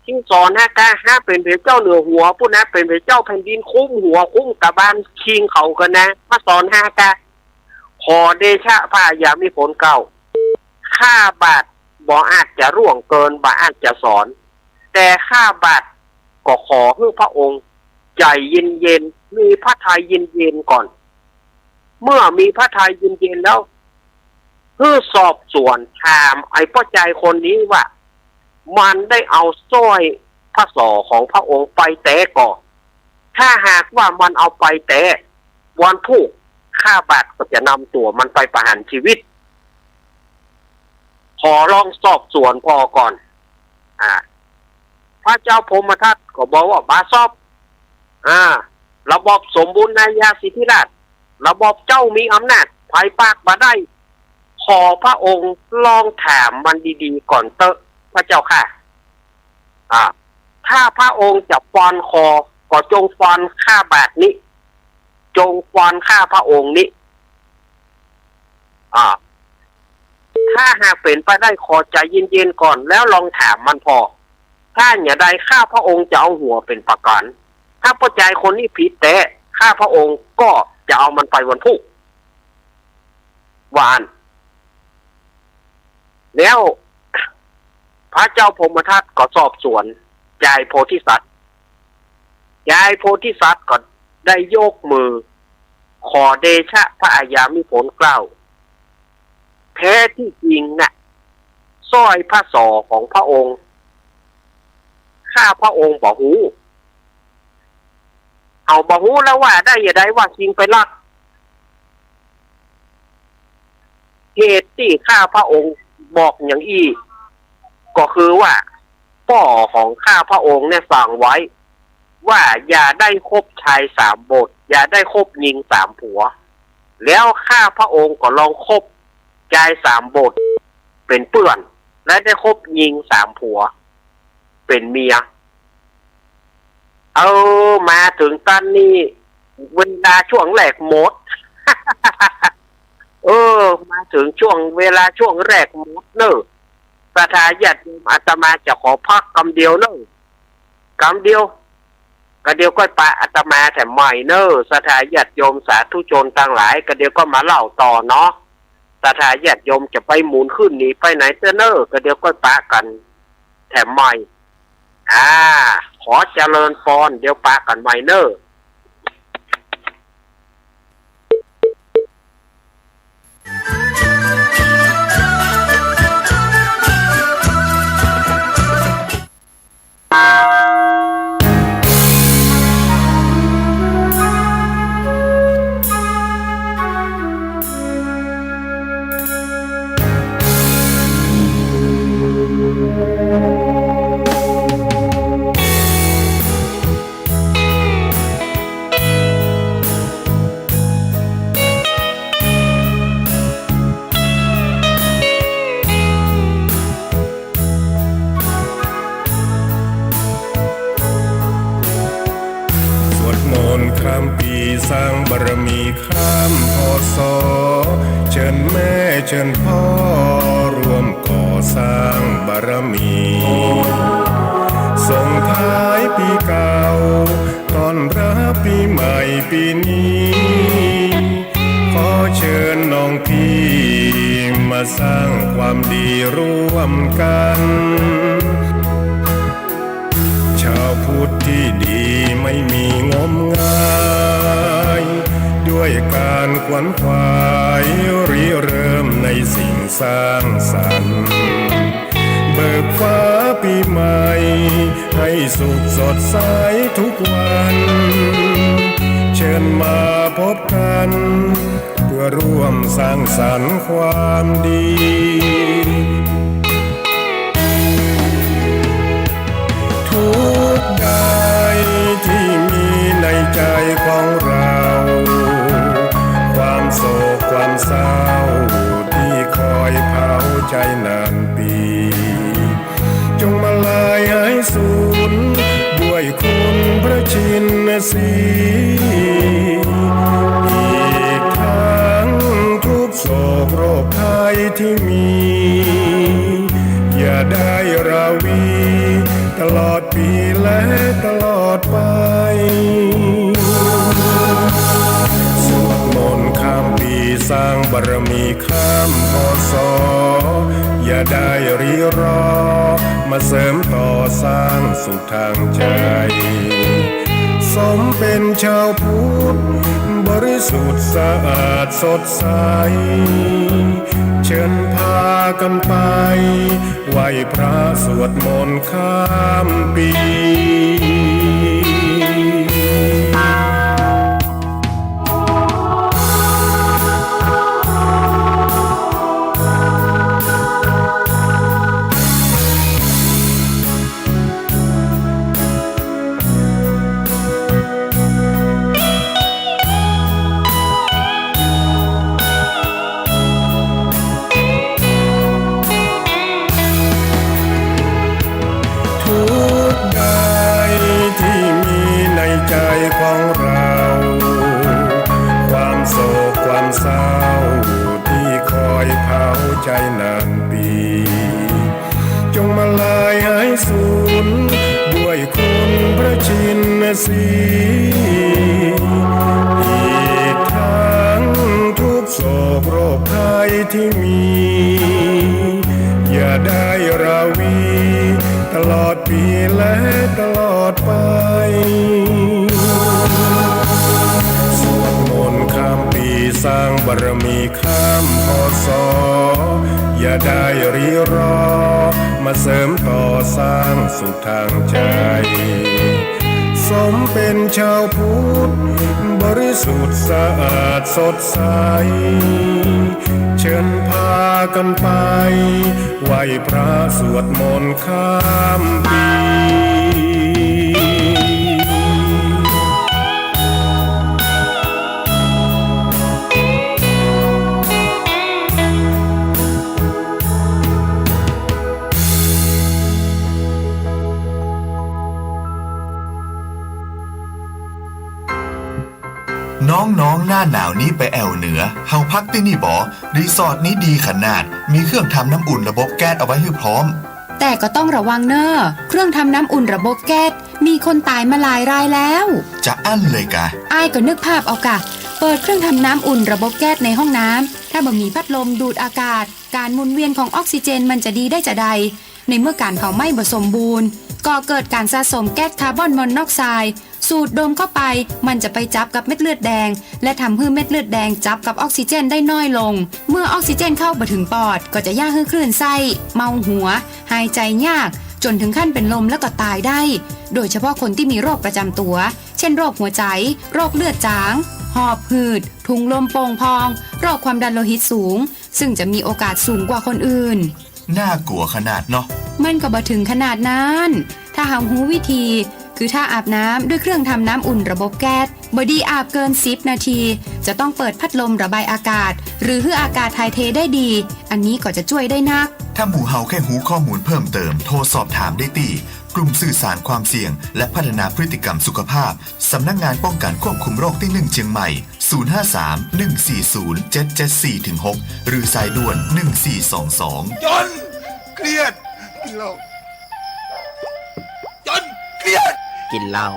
คิงสอนฮะกะเป็นพระเจ้าเหนือหัวผู้นะเป็นพระเจ้าแผ่นดินคุ้มหัวคุ้มตะบานคิงเขากันนะมาสอนฮะกะขอเดชะพระยามิผลเก่าข้าบาทบ่อาจจะร่วงเกินบ่อาจจะสอนแต่ข้าบาทก็ขอให้พระองค์ใจเย็นๆมีพระทัยเย็นๆก่อนเมื่อมีพระทัยเย็นๆแล้วเพื่อสอบสวนถามไอ้พ่อใจคนนี้ว่ามันได้เอาสร้อยพระศอของพระองค์ไปแตะก่อนถ้าหากว่ามันเอาไปแตะวันพุธข้าบาทก็จะนำตัวมันไปประหารชีวิตขอลองสอบสวนพอก่อนพระเจ้าพรหมทัตก็บอกว่าบาสอบระบบสมบูรณ์นายาสิทธิราชระบบเจ้ามีอำนาจภายปากมาได้ขอพระองค์ลองถามมันดีๆก่อนเตอะพระเจ้าค่ะถ้าพระองค์จะฟ้อนคอก็จงฟ้อนข้าบาทนี้จงฟ้อนข้าพระองค์นี้ถ ถ้าหากเป็นไปได้ขอใจเย็นๆก่อนแล้วลองถามมันพอถ้าอย่าใดข้าพระองค์จะเอาหัวเป็นประกันถ้าพระใจคนนี้ผิดแต่ข้าพระองค์ก็จะเอามันไปวันพรุ่งวานแล้วพระเจ้าพรหมทัตก็สอบสวนยายโพธิสัตว์ยายโพธิสัตว์ก็ได้โยกมือขอเดชะพระอาญามิผลเกล้าแท้ที่จริงน่ะสร้อยพระศอกของพระองค์ข้าพระองค์บอกหูเอาบอกหูแล้วว่าได้อย่าได้ว่าจริงไปลักเหตุที่ข้าพระองค์บอกอย่างอีก็คือว่าพ่อของข้าพระองค์เนี่ยสั่งไว้ว่าอย่าได้คบชาย3 บทอย่าได้คบหญิง3 ผัวแล้วข้าพระองค์ก็ลองคบชาย3 บทเป็นเปื่อนและได้คบหญิง3 ผัวเป็นเมียมาถึงตอนนี้เวลาช่วงแรกหมด มาถึงช่วงเวลาช่วงแรกหมดเนอะสถาญาติอาตมาจะขอพักคำเดียวเนอะคำเดียวก็เดียวก็ปะอาตมาแต่ใหม่เนอะสถาญาติโยมสาธุชนทั้งหลายก็เดียวก็มาเล่าต่อเนาะสถาญาติโยมจะไปหมุนขึ้นหนีไปไหนเจ้าเนอะก็เดียวก็ปะกันแถมใหม่ขอเจริญพรเดี๋ยวปะกันใหม่เนอะข้ามปีสร้างบารมีข้ามพศเชิญแม่เชิญพ่อร่วมก่อสร้างบารมีส่งท้ายปีเก่าต้อนรับปีใหม่ปีนี้ขอเชิญน้องพี่มาสร้างความดีร่วมกันชาวพุทธที่ดีไม่มีงมงายด้วยการขวนขวายริเริ่มในสิ่งสร้างสรรค์เบิกฟ้าปีใหม่ให้สุขสดใสทุกวันเชิญมาพบกันเพื่อร่วมสร้างสรรค์ความดีทุกใดที่มีในใจของเราความโศกความเศร้าที่คอยเผาใจนานปีจงมาลายหายสูญด้วยคุณพระชินสีอีกทั้งทุกโศกโรคภัยที่มีอย่าได้ราวีตลอดปีและตลอดไปสวดมนต์ข้ามปีสร้างบารมีข้ามพศอย่าได้รีรอมาเสริมต่อสร้างสุขทางใจสมเป็นชาวพุทธบริสุทธิ์สะอาดสดใสเชิญพากันไปไหว้พระสวดมนต์ข้ามปีของเราความโศกความเศร้าที่คอยเผาใจนาน สีอีกทั้งทุกโศกโรคภัยที่มี อย่าได้ราวีตลอดปีและตลอดไปสวดมนต์ข้ามปีสร้างบารมีข้ามพศอย่าได้รีรอมาเสริมต่อสร้างสุขทางใจ สมเป็นชาวพุทธบริสุทธิ์สะอาดสดใส เชิญพากันไปไหว้พระสวดมนต์ข้ามปี น้องๆหน้าหนาวนี้ไปแอวเหนือเฮาพักที่นี่บ่รีสอร์ทนี้ดีขนาดมีเครื่องทำน้ำอุ่นระบบแก๊สเอาไว้ให้พร้อมแต่ก็ต้องระวังเนอะเครื่องทำน้ำอุ่นระบบแก๊สมีคนตายมาหลายรายแล้วจะอั้นเลยกะอ้ายก็นึกภาพเอากะเปิดเครื่องทำน้ำอุ่นระบบแก๊สในห้องน้ำถ้าบ่มีพัดลมดูดอากาศการหมุนเวียนของออกซิเจนมันจะดีได้จะใดในเมื่อการเผาไหม้บ่สมบูรณ์ก็เกิดการสะสมแก๊สคาร์บอนมอนอกไซด์สูดดมเข้าไปมันจะไปจับกับเม็ดเลือดแดงและทำให้เม็ดเลือดแดงจับกับออกซิเจนได้น้อยลงเมื่อออกซิเจนเข้าไปถึงปอดก็จะย่าให้คลื่นไส้เมาหัวหายใจยากจนถึงขั้นเป็นลมแล้วก็ตายได้โดยเฉพาะคนที่มีโรคประจำตัวเช่นโรคหัวใจโรคเลือดจางหอบหืดถุงลมโป่งพองโรคความดันโลหิตสูงซึ่งจะมีโอกาสสูงกว่าคนอื่นน่ากลัวขนาดเนาะมันก็บ่ถึงขนาดนั้นถ้าหารู้วิธีคือถ้าอาบน้ำด้วยเครื่องทำน้ำอุ่นระบบแก๊สบอดี้อาบเกิน10นาทีจะต้องเปิดพัดลมระบายอากาศหรือให้อากาศถ่ายเทได้ดีอันนี้ก็จะช่วยได้นักถ้าหมู่เฮาแค่หูข้อมูลเพิ่มเติมโทรสอบถามได้ที่กลุ่มสื่อสารความเสี่ยงและพัฒนาพฤติกรรมสุขภาพสำนักงานป้องกันควบคุมโรคที่1เชียงใหม่053-140-774-6หรือสายด่วน1422จนเครียดกินเหล้าจนเครียดกินเหล้า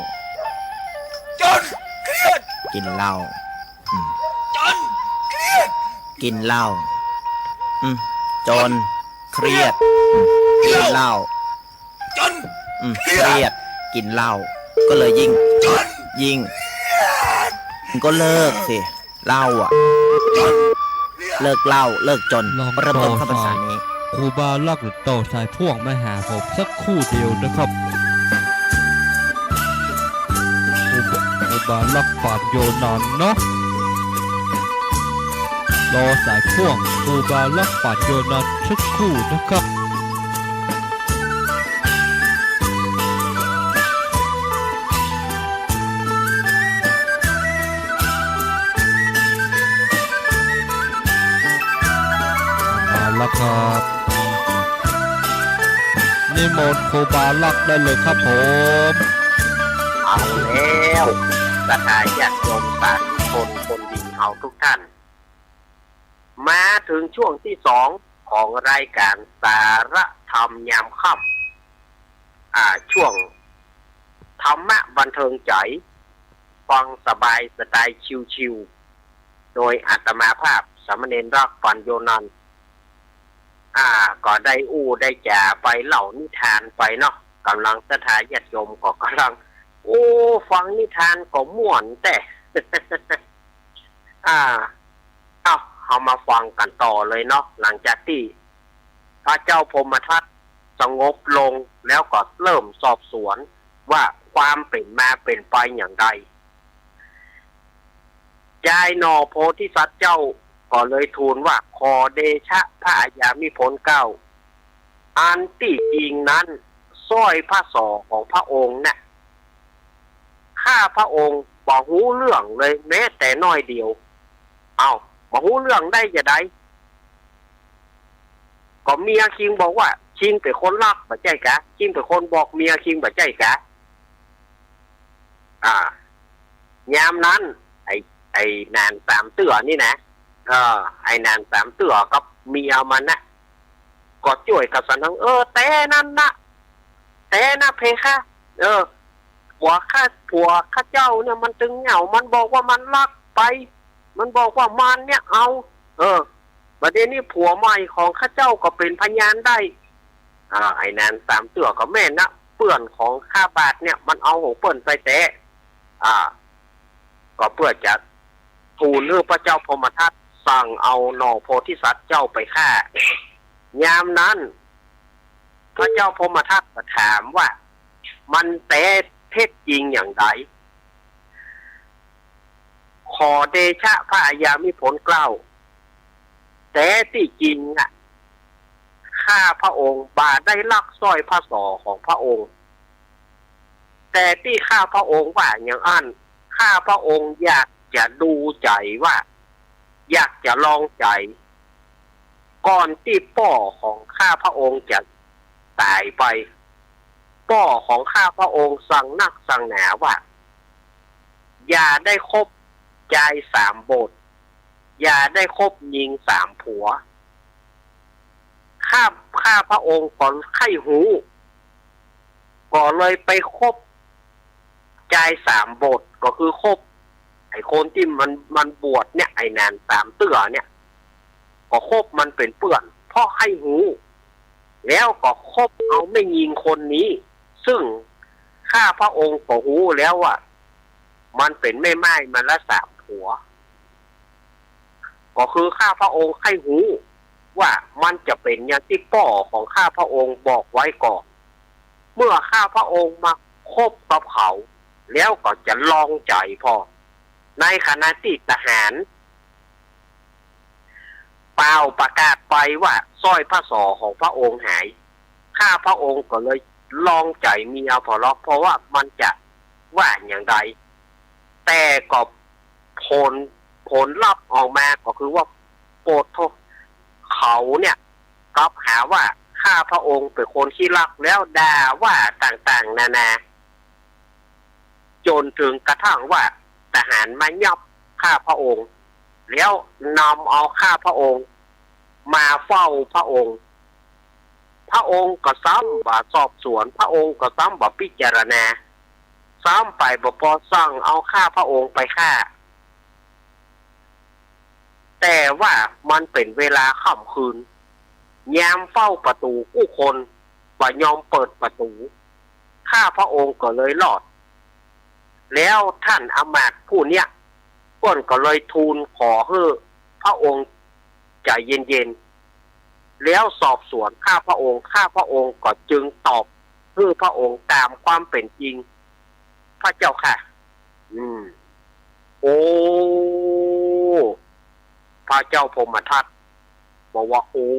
จนเครียดกินเหล้าจนเครียดกินเหล้าจนเครียดกินเหล้าจนเครียดกินเหล้าก็เลยยิ่งก็เลิกสิเหล้าอ่ะเลิกเหล้าเลิกจนเริ่มต้นเข้าภาษานี้ครูบาลักหรือต่อสายพ่วงมาหาผมสักครู่เดียวนะครับครูบาลักปาดโยนานเนาะรอสายพ่วงครูบาลักปาดโยนานสักครู่นะครับแล้วครับนิมนต์ครูบาลักได้เลยครับผมเอาแล้วสถานญาติโยมสาธุชนคนดีเฮาทุกท่านมาถึงช่วงที่2ของรายการสาระธรรมยามค่ำช่วงธรรมะบันเทิงใจฟังสบายสไตล์ชิวๆโดยอาตมาภาพสามเณรรักปัญโยนันท์ก็ได้ได้จ่าไปเล่านิทานไปเนาะกำลังสถานญาติโยมก็กำลังฟังนิทานก็ม่วนแต่ เอามาฟังกันต่อเลยเนาะหลังจากที่พระเจ้าพมทัตสงบลงแล้วก็เริ่มสอบสวนว่าความเป็นมาเป็นไปอย่างไรจายนอโพธิสัตว์เจ้าก็เลยทูลว่าขอเดชะพระอัญญามิพลเก้าอันที่จริงนั้นสร้อยพระศอกของพระองค์เนี่ยข้าพระองค์บอกหูเรื่องเลยแม้แต่น้อยเดียวบอกหูเรื่องได้จะได้ก็เมียคิงบอกว่าคิงเป็นคนรักบ่ใจกะคิงเป็นคนบอกเมียคิงบ่ใจกะยามนั้นไอ้นานสามเตื้อนี่นะไอ้นานสามเตื้อกับเมียมันนะก็ช่วยกับสันทั้งแต่นั่นนะแต่นะเพคะ ผัวข้าเจ้าเนี่ยมันตึงเหงามันบอกว่ามันรักไป มันบอกว่ามันเนี่ยเอาประเด็นนี้ผัวใหม่ของข้าเจ้าก็เป็นพยานได้ไอ้นานสามเตือก็แม่นนะเปื่อนของข้าบาทเนี่ยมันเอาของเปิ่นใส่แต่ก็เพื่อจะทูลเรื่องพระเจ้าพมทัตสั่งเอาหน่อโพธิสัตว์เจ้าไปฆ่ายามนั้นพระเจ้าพมทัตก็ถามว่ามันแต่เท็จจริงอย่างไรขอเดชะพระอัญญามิผลเกล้าแต่ที่จริงข้าพระองค์บาได้ลักสร้อยพระศอกของพระองค์แต่ที่ข้าพระองค์ว่าอย่างอันข้าพระองค์อยากจะดูใจว่าอยากจะลองใจก่อนที่ป่อของข้าพระองค์จะตายไปป่อของข้าพระองค์สั่งนักสั่งหนาว่าอย่าได้คบใจ3 บทอย่าได้คบหญิง3 ผัวข้าพระองค์ก่อนไข้หูก็เลยไปคบใจ3 บทก็คือคบไอ้คนที่มันบวชเนี่ยไอ้นาน3 เตื้อเนี่ยก็คบมันเป็นเปื่อนเพราะไข้หูแล้วก็คบเอาไม่ยิงคนนี้ซึ่งข้าพระองค์ก็หูแล้วว่ามันเป็นไม่ไม้มันละ3 ผัวก็คือข้าพระองค์ไข้หูว่ามันจะเป็นอย่างที่ป่อของข้าพระองค์บอกไว้ก่อนเมื่อข้าพระองค์มาคบกับเขาแล้วก็จะลองใจพอในขณะที่ทหารเป่าประกาศไปว่าสร้อยพระศอกของพระองค์หายข้าพระองค์ก็เลยลองใจเมียเพราะว่ามันจะว่าอย่างไรแต่ก็ผลลัพธ์ออกมาก็คือว่าโปรดโทษเขาเนี่ยกลับหาว่าข้าพระองค์เป็นคนขี้รักแล้วด่าว่าต่างๆนานาจนถึงกระทั่งว่าทหารมายับข้าพระองค์แล้วนำเอาข้าพระองค์มาเฝ้าพระองค์ก็ซ้ำบ่สอบสวนพระองค์ก็ซ้ำบ่พิจารณาซ้ำไปบ่พอสั่งเอาข้าพระองค์ไปฆ่าแต่ว่ามันเป็นเวลาค่ำคืนยามเฝ้าประตูผู้คนบ่ยอมเปิดประตูข้าพระองค์ก็เลยรอดแล้วท่านอมาตย์ผู้เนี้ยก้นก็เลยทูลขอให้พระองค์ใจเย็นๆแล้วสอบสวนข้าพระองค์ก็จึงตอบให้พระองค์ตามความเป็นจริงพระเจ้าค่ะโอ้พระเจ้าพมทัตบอกว่าโอ้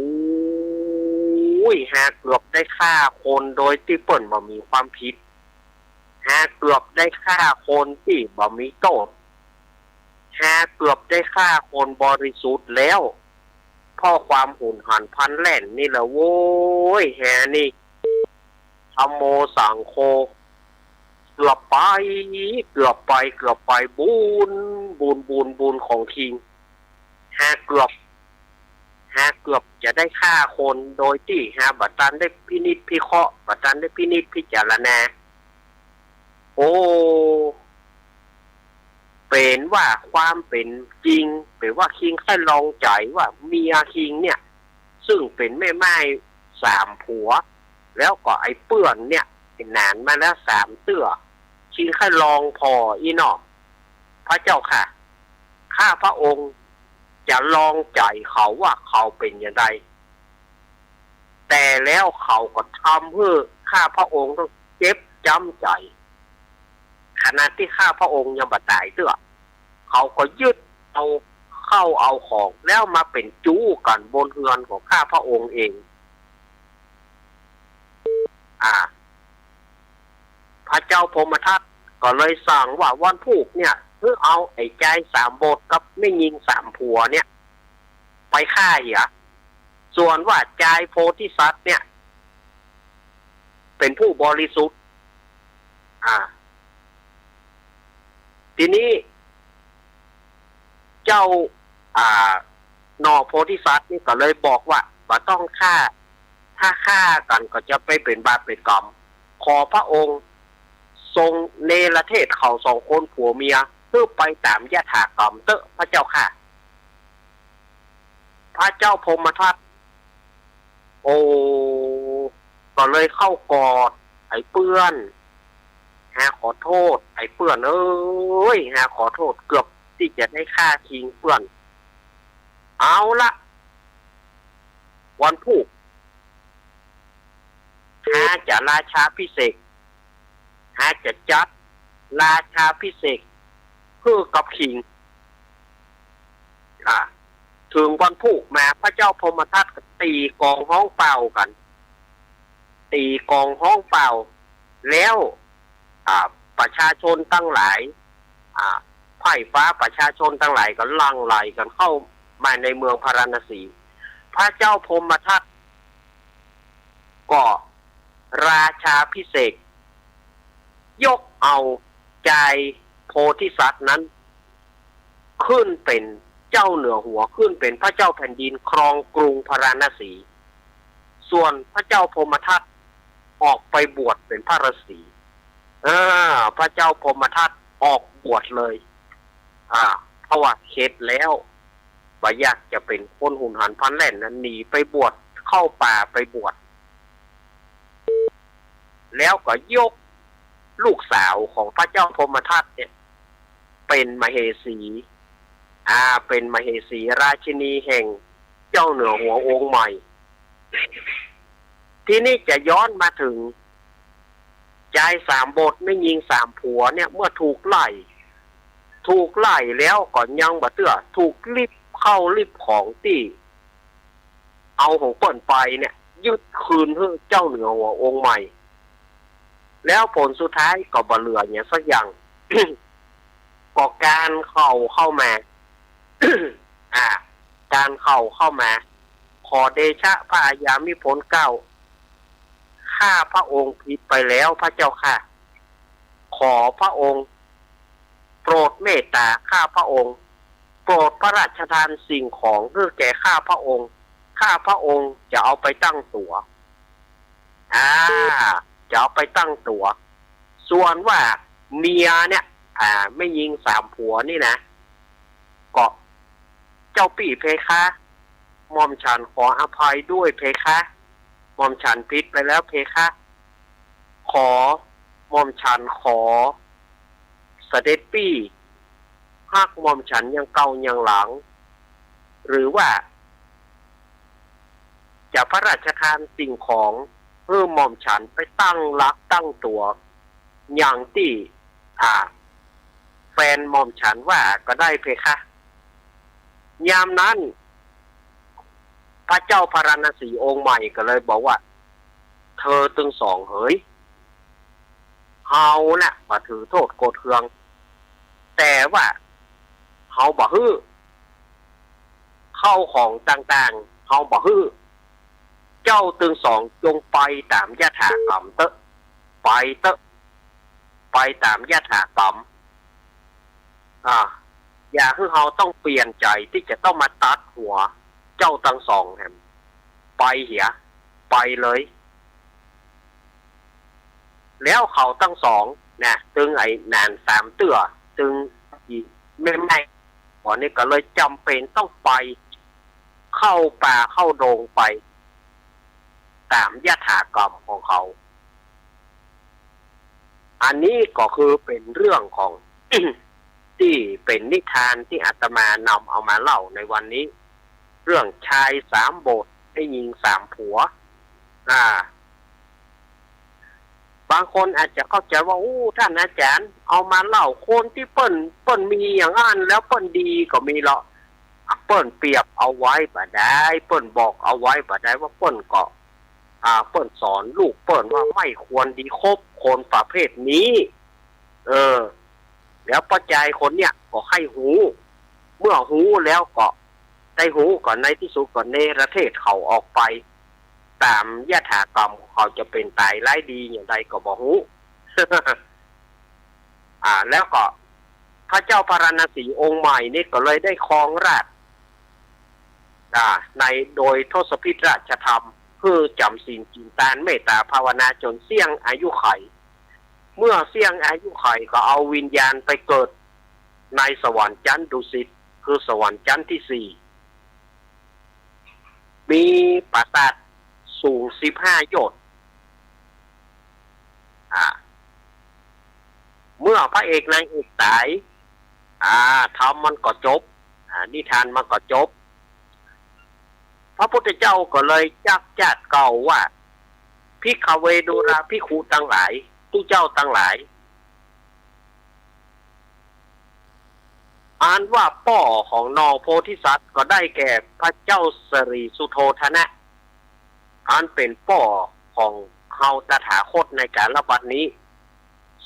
ยหาเกือบได้ฆ่าคนโดยที่เปิ้นบ่มีความผิดหาเกือบได้ฆ่าคนที่บ่มีโทษหาเกือบได้ฆ่าคนบริสุทธิ์แล้วเพราะความหุนหันพลันแล่นนี่แหละโว้ยแหนี่ธัมโมสังโฆเกือบไปบุญของคิงหาเกือบจะได้ฆ่าคนโดยที่บัดตันได้พินิจพิเคราะห์บัดตันได้พินิจพิจารณาโอ้เป็นว่าความเป็นจริงเป็นว่าคิงแค่ลองใจว่าเมียคิงเนี่ยซึ่งเป็นแม่ไม้3 ผัวแล้วก็ไอ้เปื่อนเนี่ยเป็นนานมาแล้ว3 เตื้อคิงแค่ลองพออีนอพระเจ้าค่ะข้าพระองค์จะลองใจเขาว่าเขาเป็นอย่างไรแต่แล้วเขาก็ทำเพื่อข้าพระองค์ต้องเจ็บจำใจขณะที่ข้าพระองค์ยังบ่ตายเตื้อเขาก็ยึดเอาเข้าเอาของแล้วมาเป็นจู้กันบนเรือนของข้าพระองค์เองพระเจ้าพมทัตก็เลยสั่งว่าวันพุธเนี่ยเพื่อเอาไอ้ใจ3 บทกับไม่ยิง3 ผัวเนี่ยไปฆ่าเหี้ยส่วนว่าใจโพธิสัตว์เนี่ยเป็นผู้บริสุทธิ์ทีนี้เจ้าหน่อโพธิสัตว์นี่ก็เลยบอกว่าต้องฆ่าถ้าฆ่ากันก็จะไปเป็นบาปเป็นกรรมขอพระองค์ ทรงเนรเทศเขาสองคนผัวเมียเพื่อไปตามยถากรรมเตอะพระเจ้าค่ะพระเจ้าพรหมทัตโอ้ก็เลยเข้ากอดไอ้เปื้อนขอโทษไอ้เปื้อนเอ้ยขอโทษเกือบที่จะได้ฆ่าทิ้งเปื้อนเอาละวันพุธจะราชาพิเศษจะจัดราชาพิเศษเพื่อกับขิงถึงวันพุธมาพระเจ้าพรหมทัตก็ตีกองห้องเป่ากันตีกองห้องเป่าแล้วประชาชนตั้งหลายไพ่ฟ้าประชาชนตั้งหลายก็ลังไหลกันเข้ามาในเมืองพาราณสีพระเจ้าพรหมทัตก็ราชาพิเศษยกเอาใจโพธิสัตว์นั้นขึ้นเป็นเจ้าเหนือหัวขึ้นเป็นพระเจ้าแผ่นดินครองกรุงพาราณสีส่วนพระเจ้าพรหมทัตออกไปบวชเป็นพระฤาษีพระเจ้าพรหมทัตออกบวชเลยเพราะว่าเข็ดแล้วบ่อยากจะเป็นคนหุนหันพลันแล่นนั้นหนีไปบวชเข้าป่าไปบวชแล้วก็ยกลูกสาวของพระเจ้าพรหมทัตเนี่ยเป็นมเหสีเป็นมเหสีราชินีแห่งเจ้าเหนือหัวองค์ใหม่ที่นี่จะย้อนมาถึงชายสามบทไม่ยิงสามผัวเนี่ยเมื่อถูกไล่แล้วก่อนยังบ่เตื้อถูกรีบเข้ารีบของที่เอาของเปิ้นไปเนี่ยยึดคืนให้เจ้าเหนือหัวองค์ใหม่แล้วผลสุดท้ายก็บ่เหลือเนี่ยสักอย่าง ก็การเข้ามา การเข้ามาขอเดชะพระยามิพลเก้าข้าพระองค์ผิดไปแล้วพระเจ้าค่ะขอพระองค์โปรดเมตตาข้าพระองค์โปรดพระราชทานสิ่งของเพื่อแก่ข้าพระองค์จะเอาไปตั้งตัวจะเอาไปตั้งตัวส่วนว่าเมียเนี่ยไม่ยิงสามผัวนี่นะก็เจ้าปี่เพคะหม่อมฉันขออภัยด้วยเพคะหม่อมฉันผิดไปแล้วเพคะขอหม่อมฉันขอเสด็จปี่หากหม่อมฉันยังเก่ายังหลังหรือว่าจะพระราชทานสิ่งของเพื่อหม่อมฉันไปตั้งรักตั้งตัวอย่างที่แฟนหม่อมฉันว่าก็ได้เพคะยามนั้นพระเจ้าพาราณสีองค์ใหม่ก็เลยบอกว่าเธอตึงสองเฮ้ยเฮาน่ะมาถือโทษโกรธเคืองแต่ว่าเฮาบ่ฮื้อเข้าของต่างๆเฮาบ่ฮื้อเจ้าตึงสองจงไปตามยถากรรมไปตามยถากรรมอย่าให้เฮาต้องเปลี่ยนใจที่จะต้องมาตัดหัวเจ้าทั้งสองแฮมไปเหียไปเลยแล้วเขาทั้งสองนะตึงไอ้นานสามเตื้อตึงไม่ตอนนี้ก็เลยจำเป็นต้องไปเข้าป่าเข้าโดงไปตามยถากรรมของเขาอันนี้ก็คือเป็นเรื่องของ ที่เป็นนิทานที่อาตมานำเอามาเล่าในวันนี้เรื่องชายสามบทได้ยิงสามผัวบางคนอาจจะเข้าใจว่าท่านอาจารย์เอามาเล่าคนที่เปิ้นมีอย่างนั้นแล้วเปิ้นดีก็มีหรอกเปิ้นเปรียบเอาไว้บ่ได้เปิ้นบอกเอาไว้บ่ได้ว่าเปิ้นก็เปิ้นสอนลูกเปิ้นว่าไม่ควรดีคบคนประเภทนี้แล้วปัจจัยคนเนี่ยก็ให้หูเมื่อหูแล้วก็ได้หูก่อนในที่สุดก่อนเนรเทศเขาออกไปตามยถากรรมเขาจะเป็นตายร้ายดีอย่างใดก็บ่หู แล้วก็พระเจ้าพาราณสีองค์ใหม่นี่ก็เลยได้ครองราชในโดยทศพิธราชธรรมเพื่อจำศีลกินทานเมตตาภาวนาจนเสี่ยงอายุไข เมื่อเสี่ยงอายุไขก็เอาวิญญาณไปเกิดในสวรรค์ชั้นดุสิตคือสวรรค์ชั้นที่สี่มีปราสาทสูง15 โยชน์เมื่อพระเอกนางเอกตายทำมันก็จบนิทานมันก็จบพระพุทธเจ้าก็เลยจักจัดเก่าว่าภิกขเวดุราภิกขุทั้งหลายตู้เจ้าทั้งหลายอ่านว่าป่อของนอโพธิสัตว์ก็ได้แก่พระเจ้าสรีสุโธทนะอ่านเป็นป่อของเฮาตถาคตในกาลบัดนี้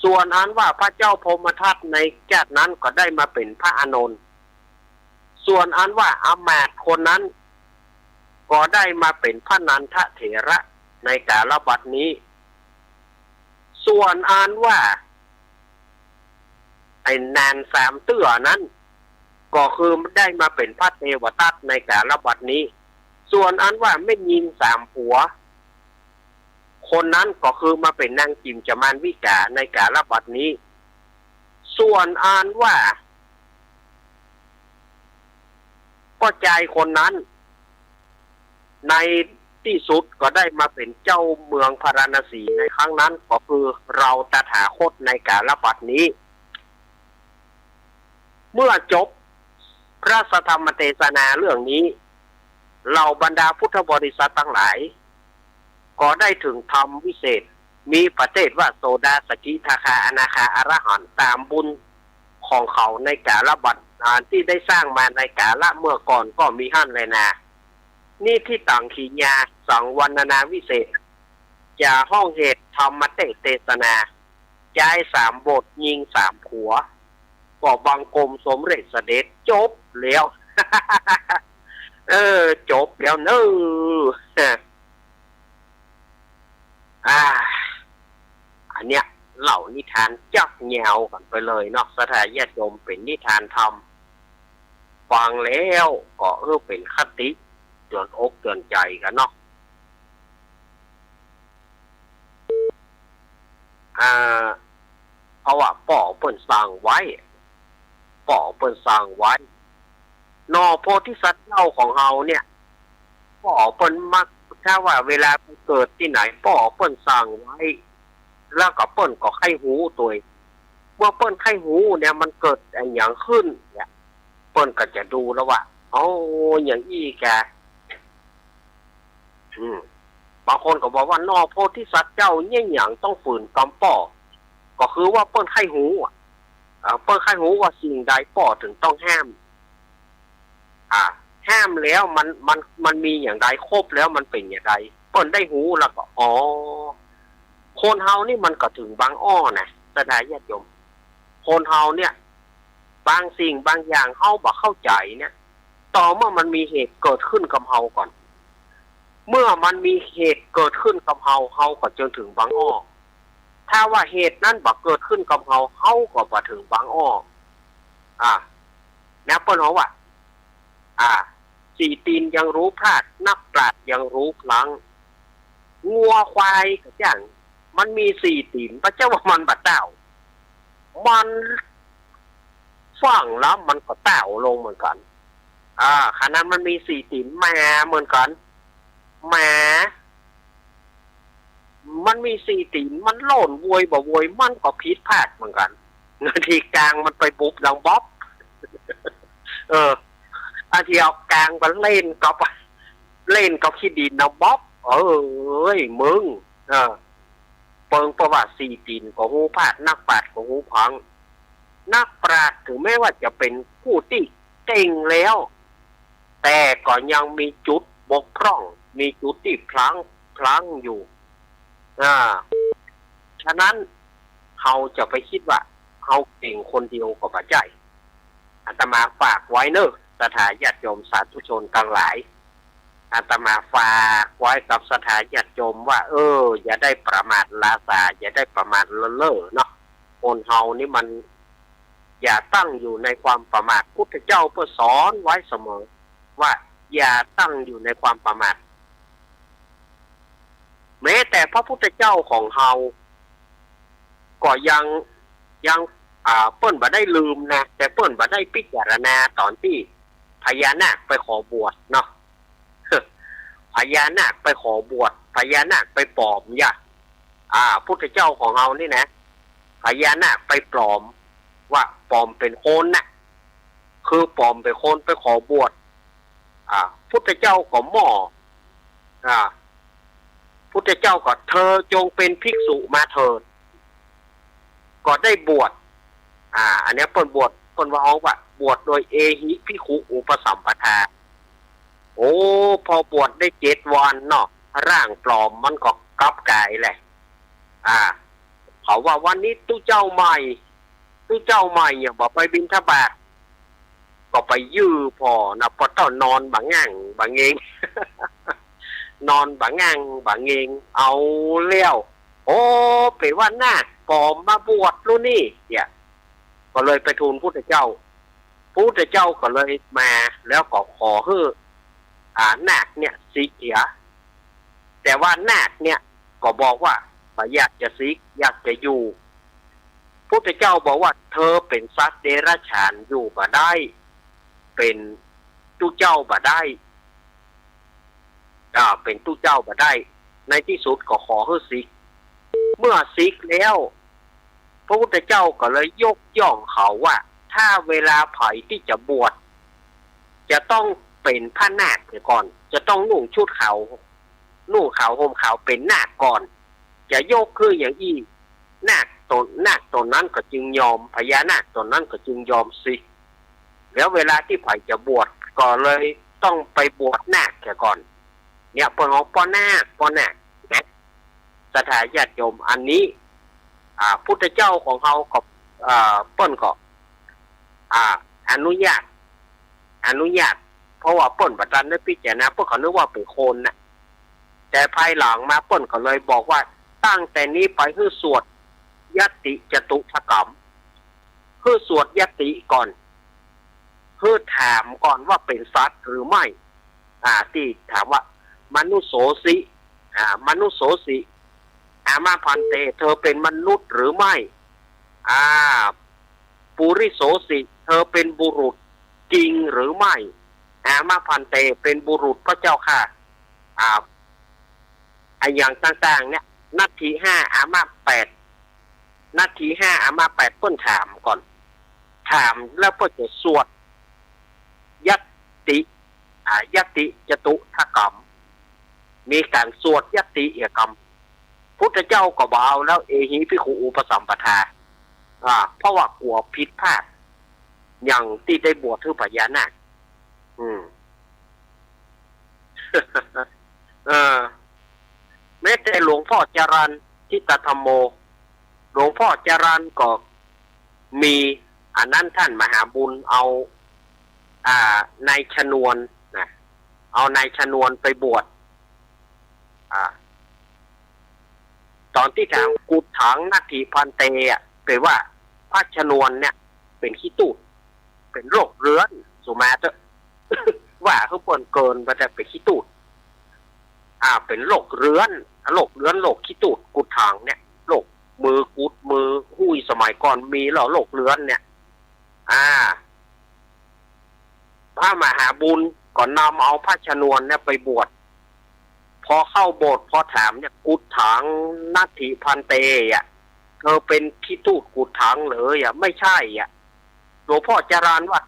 ส่วนอ่านว่าพระเจ้าพรหมทัตในแก่นั้นก็ได้มาเป็นพระอานนท์ส่วนอ่านว่าอมาตย์คนนั้นก็ได้มาเป็นพระนันทเถระในกาลบัดนี้ส่วนอ่านว่าไอ้นานสามเตื้อนั้นก็คือได้มาเป็นพระเทวทัตในกาลบัดนี้ส่วนอันว่าไม่ยิง3 ผัวคนนั้นก็คือมาเป็นนางจิมจมานวิกาในกาลบัดนี้ส่วนอ่านว่าก็ใจคนนั้นในที่สุดก็ได้มาเป็นเจ้าเมืองพาราณสีในครั้งนั้นก็คือเราตถาคตในกาลบัดนี้เมื่อจบพระธรรมเทศนาเรื่องนี้เหล่าบรรดาพุทธบริษัททั้งหลายก็ได้ถึงธรรมวิเศษมีประเทศว่าโสดาสกิทาคาอนาคาอรหันต์ตามบุญของเขาในกาลบัดที่ได้สร้างมาในกาละเมื่อก่อนก็มีหั่นเลยนะนี่ที่ต่างขีญาสังวรรณนาวิเศษจะห้องเหตุธรรมเทศนาย้าย3 บทยิง3 ผัวก็บังกรมสมเด็จเสด็จจบแล้ว จบแล้วเนอันเนี้ยเล่านิทานจักแนวกันไปเลยเนาะสถาญาติโยมเป็นนิทานธรรมฟังแล้วก็เป็นคติเตือนอกเตือนใจกันเนาะเพราะว่าป่อเปิ้นสร้างไว้นอโพธิสัตว์เล่าของเฮาเนี่ยป่อเปิ้นมักถ้าว่าเวลาเกิดที่ไหนป่อเปิ้นสร้างไว้แล้วก็เปิ้นก็ไข้หูตัวเมื่อเปิ้นไข้หูเนี่ยมันเกิดอย่างขึ้นเนี่ยเปิ้นก็จะดูแล้วว่าอย่างอี้แกบางคนก็บอกว่านอโพธิสัตว์เจ้าเนี่ยอย่างต้องฝืนกำป่อก็คือว่าเปิ้นไข้หูเปิ้นไข้หูว่าสิ่งใดป่อถึงต้องห้ามห้ามแล้วมันมีอย่างใดครบแล้วมันเป็นอย่างไรเปิ้นได้หูแล้วก็คนเฮานี่มันก็ถึงบางอ้อนะสถาญาติโยมคนเฮาเนี่ยบางสิ่งบางอย่างเฮาบ่เข้าใจเนี่ยต่อเมื่อมันมีเหตุเกิดขึ้นกับเฮาก่อนเมื่อมันมีเหตุเกิดขึ้นกับเฮาก็จนถึงบางอ้อถ้าว่าเหตุนั้นบ่เกิดขึ้นกับเฮาก็บ่ถึงบางอ้อนะเปิ้นเฮาว่า4 ตีนยังรู้พลาดนักปราชญ์ยังรู้พลั้งงัวควายก็อย่างมันมี4 ตีนพระเจ้าว่ามันบ่เต้ามันฟังแล้วมันก็เต้าลงเหมือนกันขณะมันมี4 ตีนแม่เหมือนกันแม่มันมี4 ตีนมันโล่นโวยบ่โวยมันก็ผิดพลาดเหมือนกันนาทีกลางมันไปบุบดังบ๊อบอาทีเอากลางไปเล่นกับขี้ดินดังบ๊อบมึงเปิงประวัติ4 ตีนของหูพลาดนักปราชญ์ของหูพังนักปราชญ์ถึงแม้ว่าจะเป็นผู้ที่เก่งแล้วแต่ก็ยังมีจุดบกพร่องมีจุดที่พลั้งอยู่ฉะนั้นเขาจะไปคิดว่าเขาเก่งคนเดียวก็บ่ได้อาตมาฝากไว้เนอะสถาญาติโยมสาธุชนทั้งหลายอาตมาฝากไว้กับสถาญาติโยมว่าอย่าได้ประมาทลาสาอย่าได้ประมาทเล่อเนาะคนเฮานี่มันอย่าตั้งอยู่ในความประมาทพุทธเจ้าเพื่อสอนไว้เสมอว่าอย่าตั้งอยู่ในความประมาทแม้แต่พระพุทธเจ้าของเฮา ก็ยังเปิ้นบ่ได้ลืมนะแต่เปิ้นบ่ได้พิจารณาตอนที่พญานาคไปขอบวชเนาะ พญานาคไปขอบวชพญานาคไปปลอมอย่าพุทธเจ้าของเรานี่นะพญานาคไปปลอมว่าปลอมเป็นคนน่ะคือปลอมเป็นคนไปขอบวชพุทธเจ้าก็หม้อพุทธเจ้าก็เธอจงเป็นภิกษุมาเถิดก็ได้บวชอันนี้เปิ้นบวชเปิ้นว่าเอาว่าบวชโดยเอหิภิกขุอุปสัมปทาโอ้พอบวชได้7 วันเนาะร่างปลอมมันก็กลับกายแหละเขาว่าวันนี้ตู้เจ้าใหม่เนี่ยบอกไปบิณฑบาตก็ไปยื้อพอนะพอต้องนอนบางง่างบางเงง นอนบางง่างบางเงงเอาเลี้ยวโอ้เปว่าหน้าปลอมมาบวชรู้นี่เนี่ยก็เลยไปทูลพุทธเจ้าก็เลยมาแล้วก็ขอให้นาคเนี่ยสิกเสียแต่ว่านาคเนี่ยก็บอกว่าอยากจะสิกอยากจะอยู่พุทธเจ้าบอกว่าเธอเป็นสัตว์เดรัจฉานอยู่บ่ได้เป็นตู้เจ้าบ่ได้เป็นตู้เจ้าบ่ได้ในที่สุดก็ขอให้สิกเมื่อสิกแล้วพระพุทธเจ้าก็เลยยกย่องเขาว่าถ้าเวลาไผ่ที่จะบวชจะต้องเป็นพระนาคก่อนจะต้องนุ่งชุดขาวห่มขาวเป็นนาคก่อนจะยกคืออย่างอี้นาคตนนั้นก็จึงยอมพญานาคตนนั้นก็จึงยอมสิแล้วเวลาที่ไผ่จะบวชก็เลยต้องไปบวชนาคก่อนเนี่ยเปิ้นของป้อนาคนะสถาญาติโยมอันนี้พุทธเจ้าของเขาก็เปิ้นก็อนุญาตเพราะว่าเปิ้นบัดนั้นได้พิจารณาเปิ้นเขานึกว่าเป็นคนน่ะแต่ภายหลังมาเปิ้นก็เลยบอกว่าตั้งแต่นี้ไปคือสวดยัตติจตุถกรรมคือสวดยัตติก่อนคือถามก่อนว่าเป็นสัตว์หรือไม่ที่ถามว่ามนุโสสิอามาพันเตเธอเป็นมนุษย์หรือไม่ปุริโสสิเธอเป็นบุรุษจริงหรือไม่อามาพันเตเป็นบุรุษพระเจ้าค่ะอย่างต่างๆเนี่ยนาที5อามา8นาที5อามา8เพิ่นถามก่อนถามแล้วเพิ่นจะสวดยัตติจตุถกรรมมีการสวดยัตติกรรมพุทธเจ้าก็บอกเอาแล้วเอหิภิกขุอุปสัมปทาเพราะว่ากลัวผิดพลาดอย่างที่ได้บวชคือพญานาคแม้แต่หลวงพ่อจรัญทิตธรรมโมหลวงพ่อจรัญก็มีอันนั้นท่านมหาบุญเอานายชนวนนะเอานายชนวนไปบวชตอนที่ถามกุฏถังนาทีพันเตแปลว่าพระชนวนเนี่ยเป็นขี้ตูดเป็นโรคเรื้อนสุมาเถอะ ว่าเขาปนเกินไปแต่เป็นขี้ตูดเป็นโรคเรื้อนโรคขี้ตูดกุฏถังเนี่ยโรคมือกุดมือหุ้ยสมัยก่อนมีแล้วโรคเรื้อนเนี่ยพระมหาบุญก็นำเอาพระชนวนเนี่ยไปบวชพอเข้าโบสถ์พอถามเนี่ยกุฏถังนาทีพันเตเธอเป็นขี้ตูดกุฏถังเลยไม่ใช่หลวงพ่อจรัญว่า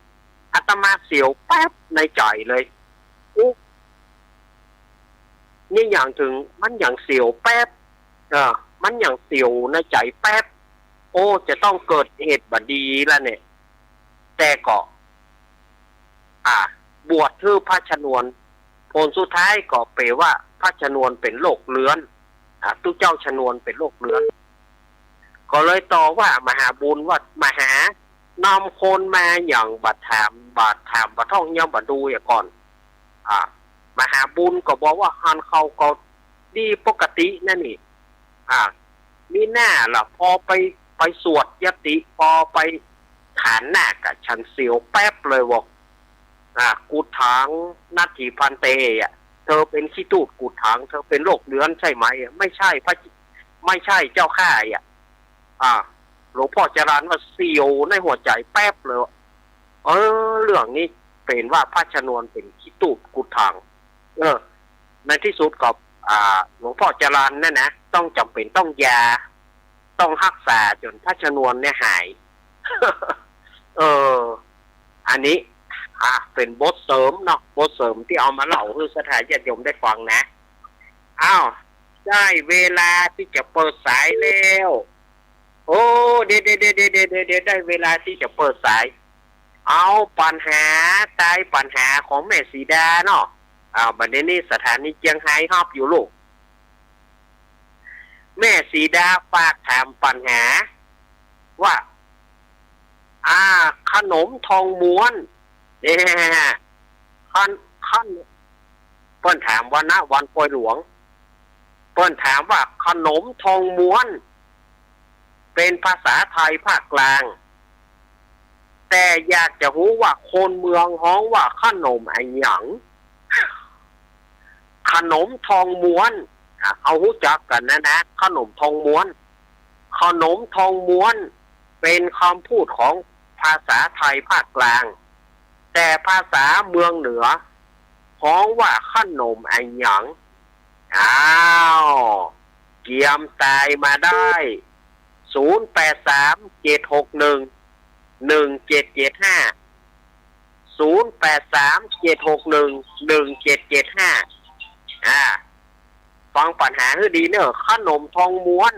อาตมาเสียวแป๊บในใจเลยนี่อย่างถึงมันอย่างเสียวแป๊บมันอย่างเสียวในใจแป๊บโอ้จะต้องเกิดเหตุบดีแล้วเนี่ยแต่ก็บวชทื่อพระชนวนผลสุดท้ายก็เปลว่าพระชนวนเป็นโรคเรื้อนตู้เจ้าชนวนเป็นโรคเรื้อนก็เลยต่อว่ามหาบุญว่ามหานำคนมาอย่างบาดถามบาท่องย่ำบาดูก่อนมหาบุญก็บอกว่าฮันเขาก็ดีปกตินั่นนี่มีหน้าล่ะพอไปสวดยติพอไปฐานหน้ากับฉันเสียวแป๊บเลยบอกกุฏถังนาทีพันเตเธอเป็นขี้ตูดกุฏถังเธอเป็นโรคเรื้อนใช่ไหมไม่ใช่ไม่ใช่เจ้าข้า หลวงพ่อจรัญว่าเสียวในหัวใจแป๊บเลยเรื่องนี้เป็นว่าพระชนวนเป็นขี้ตูดกุดทางในที่สุดกับหลวงพ่อจรัญนั่นนะต้องจำเป็นต้องยาต้องรักษาจนพระชนวนเนี่ยหาย อันนี้เป็นบทเสริมเนาะบทเสริมที่เอามาเล่าให้สถานญาติโยมได้ฟังนะได้เวลาที่จะเปิดสายแล้วโอ้เดี๋ยวได้เวลาที่จะเปิดสายเอาปัญหาของแม่สีดาเนาะบัดนี้สถานีเจียงไฮ้ฮอบอยู่ลูกแม่สีดาฝากถามปัญหาว่าขนมทองม้วนเนี่ยขั้นเปิ้นถามว่าณวันปอยหลวงเปิ้นถามว่าขนมทองม้วนเป็นภาษาไทยภาคกลางแต่อยากจะรู้ว่าคนเมืองฮ้องว่าขนมอะไรหยังขนมทองม้วนเอารู้จักกันนะขนมทองม้วนขนมทองม้วนเป็นคำพูดของภาษาไทยภาคกลางแต่ภาษาเมืองเหนือฮ้องว่าขนมอะไรหยังเกียมตายมาได้ฟังปัญหาให้ดีเนอะขนมทองม้วน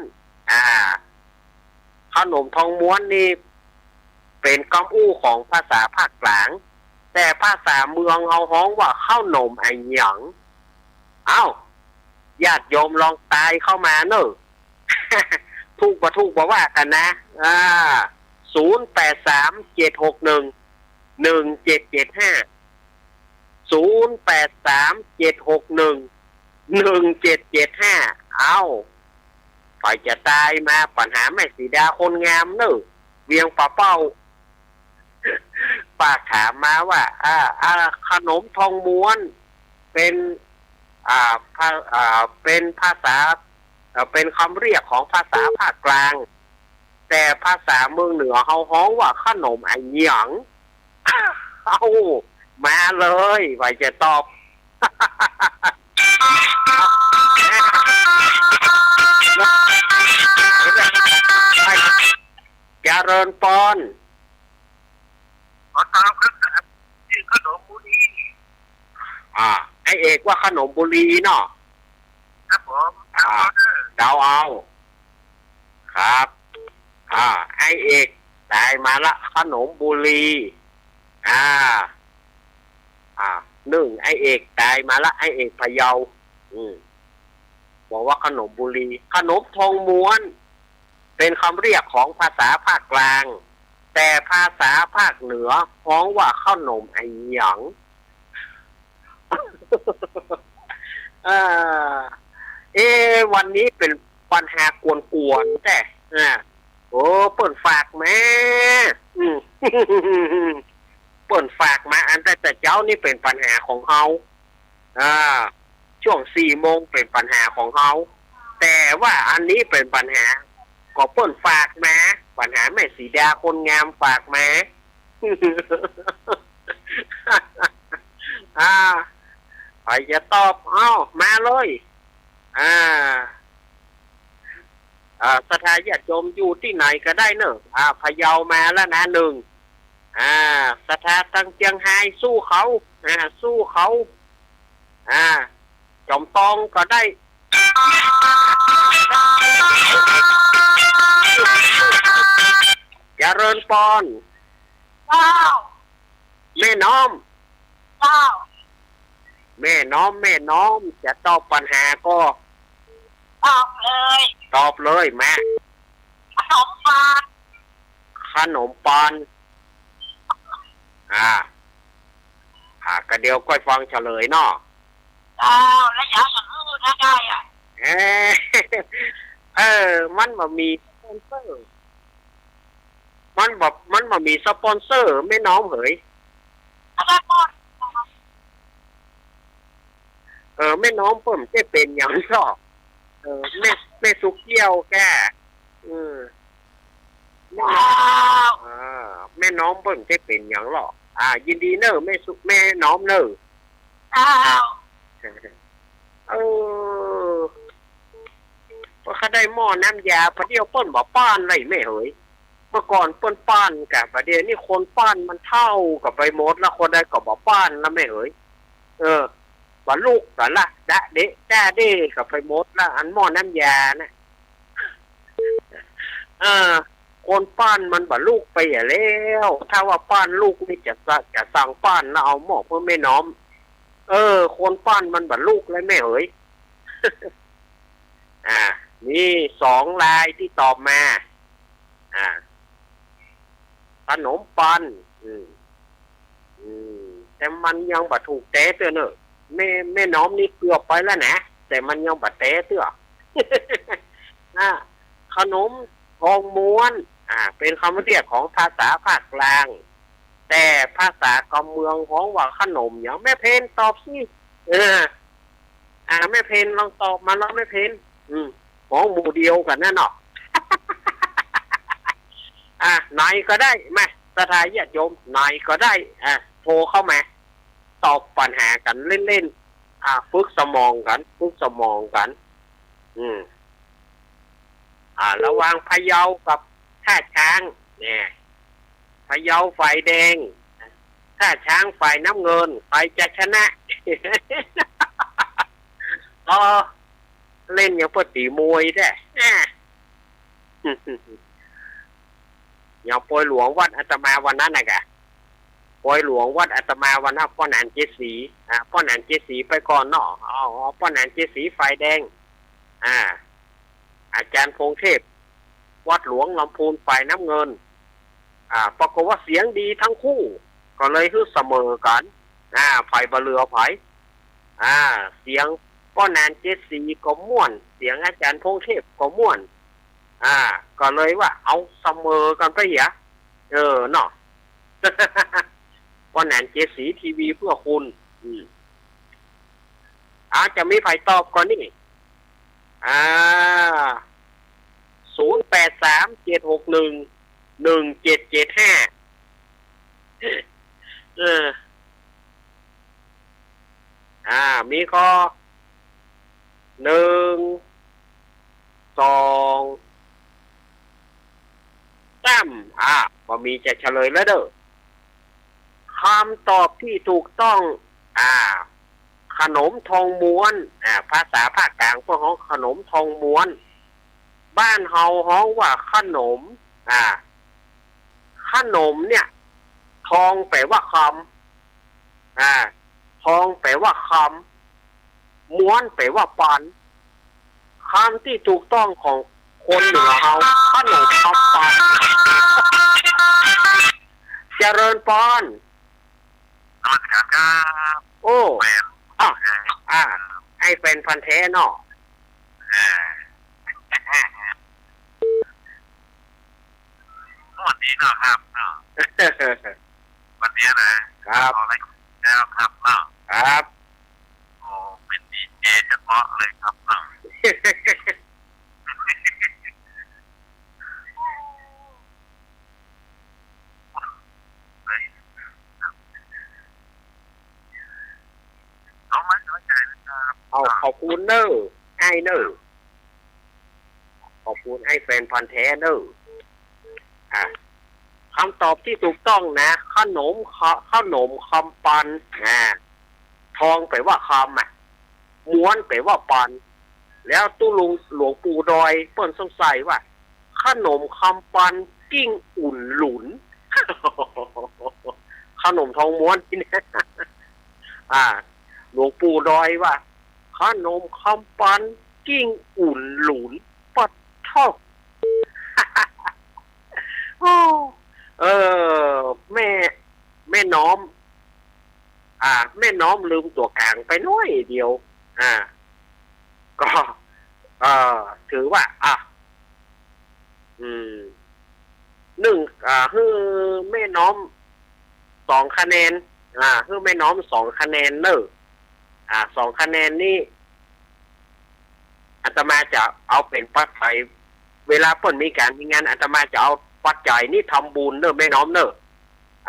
ขนมทองม้วนนี่เป็นคำอู้ของภาษาภาคกลางแต่ภาษาเมืองเขาฮ้องว่าข้าวนมไอ้หยังญาติโยมลองตายเข้ามาเนอะ ถูกบ่ว่ากันนะไปจะตายมาปัญหาแม่สีดาคนงามเนอะเวียงป่าเป้า ปากถามมาว่าขนมทองม้วนเป็นเป็นภาษาเป็นคำเรียกของภาษาภาคกลางแต่ภาษาเมืองเหนือเขาฮ้องว่าขนมไอ้หยังมาเลยไว้จะตอบ เจริญปอนตามครับชื่อขนมบุรีไอเอกว่าขนมบุรีเนาะครับผมเดาเอาครับไอเอกได้มาละขนมบุรีไอเอกได้มาละไอเอกพะเยาบอกว่าขนมบุรีขนมทองม้วนเป็นคำเรียกของภาษาภาคกลางแต่ภาษาภาคเหนือฮ้องว่าข้าวนมไอ้หยัง วันนี้เป็นปัญหากวนๆแต่เปิดฝากแม่ เปิดฝากมาอันแต่เจ้านี่เป็นปัญหาของเขาช่วง4 โมงเป็นปัญหาของเขาแต่ว่าอันนี้เป็นปัญหาก็เปิดฝากมาปัญหาแม่สีดาคนงามฝากมา ใครจะตอบมาเลยสถานญาติโยมอยู่ที่ไหนก็ได้เนอะพะเยามาแล้วนะ1สถานตั้งเจียงไฮ้สู้เขาสู้เขาจอมตองก็ได้เจริญปอนแม่น้อมแม่น้อมจะตอบปัญหาก็ตอบเลยแม่ขนมปานก็เดี๋ยวก้อยฟังเฉลยเนาะแล้วอยากจะรู้ถ้าได้มันมามีสปอนเซอร์มันมามีสปอนเซอร์แม่น้องเหยแม่น้องเพิ่มจะเป็นอย่างชอบแม่สุกเกี้ยวแก อมเพิ่นจะเป็นอย่างหรอกยินดีเนอะแม่น้อมเนอะ เจ้า ว่าเขาได้หม้อน้ำยาประเดี๋ยวเปิ้นบอกป้านไรไม่เหยเมื่อก่อนเปิ้นป้านกับประเดี๋ยวนี่คนป้านมันเท่ากับไปหมดแล้วคนใดก็บอกป้านแล้วไม่เหยว่าลูกแต่ละดะเดะจ้าเด้กับไปหมดแล้วอันหม้อน้ำยานะคนป้านมันบ่ลูกไปอย่าแล้วถ้าว่าป้านลูกนี่จะสั่งป้านแล้วเอาหม้อเพื่อไม่น้อมคนป้านมันบ่ลูกเลยไม่เหย นี่2 ลายที่ตอบมาขนมปันแต่มันยังบ่ถูกเตะเตื้อเนอะแม่น้อมนี่เกือบไปแล้วนะแต่มันยังบ่เตะเตื้อ ขนมทองม้วนเป็นคำเรียกของภาษาภาคกลางแต่ภาษากำเมืองของว่าขนมอย่างแม่เพนตอบสิแม่เพนลองตอบมาแล้วแม่เพนของหมู่เดียวกันแน่นอน ไหนก็ได้มาสถาญาติโยมไหนก็ได้โทรเข้ามาตอบปัญหากันเล่นๆฝึกสมองกันระหว่างพะเยากับท่าช้างเนี่ยพะเยาฝ่ายแดงท่าช้างฝ่ายน้ำเงินใครจะชนะ เล่นอย่างปตีมวยได้อย่างปอยหลวงวัดอาตมาวันนั้นนะกะปอยหลวงวัดอาตมาวันนั้นป้อนานเจสีป้อนานเจสีไปก่อนเนาะป้อนานเจสีฝ่ายแดงอาจารย์พงเทพวัดหลวงลำพูนฝ่ายน้ำเงินปรากฏว่าเสียงดีทั้งคู่ก็เลยคือเสมอกันไผ่บะเรือไผ่เสียงป้อนานเจสีก็ม่วนเสียงอาจารย์พงเทพก็ม่วนก็เลยว่าเอาเสมอกันไปเหรอเนาะ ป้อนานเจสีทีวีเพื่อคุณจะมีไผ่ตอบก่อนนี่0837611775มีข้อ1 2 3บ่มีจะเฉลยแล้วเด้อคำตอบที่ถูกต้องขนมทองม้วนภาษาภาคกลางพวกของขนมทองม้วนบ้านเฮาฮ้องว่าขนมขนมเนี่ยทองแปลว่าคำทองแปลว่าคำม้วนแปลว่าปันคำที่ถูกต้องของคนเหนือเฮาขนมคำปันเจริญปอนโอ้ไอ้เป็นพันธุ์แท้เนาะวันนี้เนาะครับวันนี้นะครับอะไรแล้วครับเนาะครับโอ้เป็นดีเจเฉพาะเลยครับเนาะเอาไหมเข้าใจนะครับขอบคุณเนอร์ไอ้เนอร์ขอบคุณไอ้แฟนพันธุ์แท้เนอร์คำตอบที่ถูกต้องนะขนมคำปันทองแปลว่าคำม้วนแปลว่าปันแล้วตู้ลุงหลวงปู่ดอยเปิ้นสงสัยว่าขนมคำปันกิ้งอุ่นหลุน ขนมทองม้วนนี่นะหลวงปู่ดอยว่าขนมคำปันกิ้งอุ่นหลุนปัดท่อ แม่น้อมแม่น้อมลืมตัวกลางไปน้อยเดียวก็ถือว่าคือแม่น้อม2 คะแนนคือแม่น้อม2 คะแนนเนอะ2 คะแนนนี่อาตมาจะเอาเป็นปัจจัยเวลาเพิ่นมีการมีงานอาตมาจะเอาปัจจัยนี่ทำบุญเนอะแม่น้อมเนอะ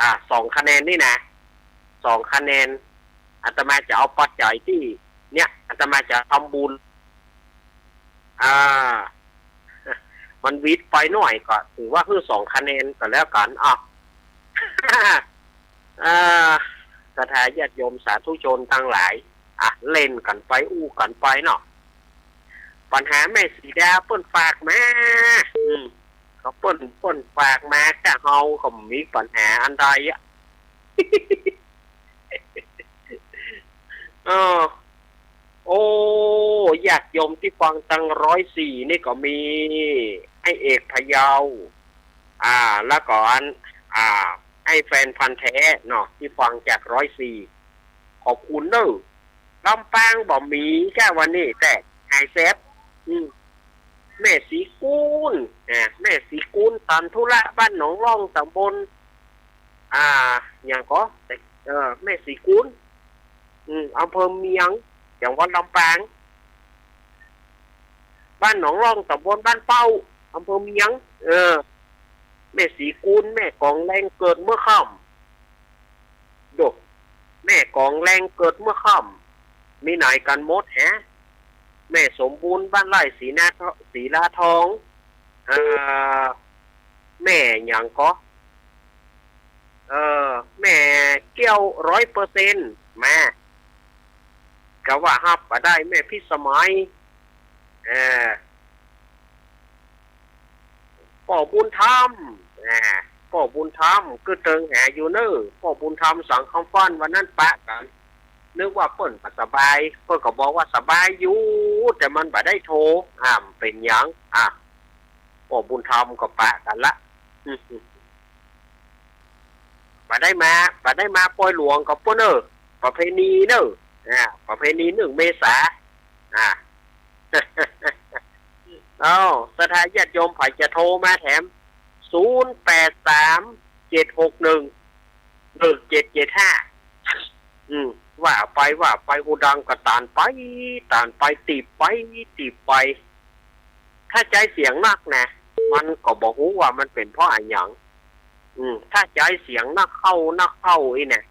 2 คะแนนนี่นะ2 คะแนนอาตมาจะเอาปัจจัยที่เนี่ยอาตมาจะทำบุญมันวิทย์ไปหน่อยก็ถือว่าคือ2 คะแนนก็แล้วกันสถาญาติโยมสาธุชนทั้งหลายเล่นกันไปอู้กันไปเนาะปัญหาแม่สีดาเปิ้นฝากมาเขาเปิ้นฝากมาแค่เฮาก็มีปัญหาอันใดโอ้ญาติโยมที่ฟังตั้ง104นี่ก็มีไอ้เอกพะเยาแล้วก็ไอ้แฟนพันธุ์แท้เนาะที่ฟังจาก104ขอบคุณเนอะลำปางบ่มีแค่วันนี้แต่ไอเซฟแม่สีกูลแม่สีกูลตันทุระบ้านหนองร่องตำบลอย่างก็แม่สีกูลอำเภอเมียงจังหวัดลำปางบ้านหนองร่องตำบลบ้านเป้าอำเภอเมียงแม่สีกูลแม่กองแรงเกิดเมื่อค่ำดกแม่กองแรงเกิดเมื่อค่ำมีไหนกันหมดแม่สมบูรณ์บ้านไร่ศรีลาทองแม่อย่างก็แม่เกี้ยว100%แม่ก็ว่าฮับได้แม่พิสมัยพ่อบุญธรรมพ่อบุญธรรมก็เติงแหอยู่เนอะพ่อบุญธรรมสังคำฟันวันนั้นปะกันนึกว่าเปิ้นสบายเปิ้นก็บอกว่าสบายอยู่แต่มันบ่ได้โทรเป็นหยังพ่อบุญธรรมก็ปะกันละบ่ได้มาปล่อยหลวงกับเนอะประเพณีเนอะประเพณี1 เมษาสถาญาติโยมไผจะโทรมาแถม0837611775ว่าไปหูดังก็ตานไปตีบไปถ้าใจเสียงนักนะมันก็บอกหูว่ามันเป็นเพราะอะไรหยังถ้าใจเสียงนักเข้าอีเนี่ย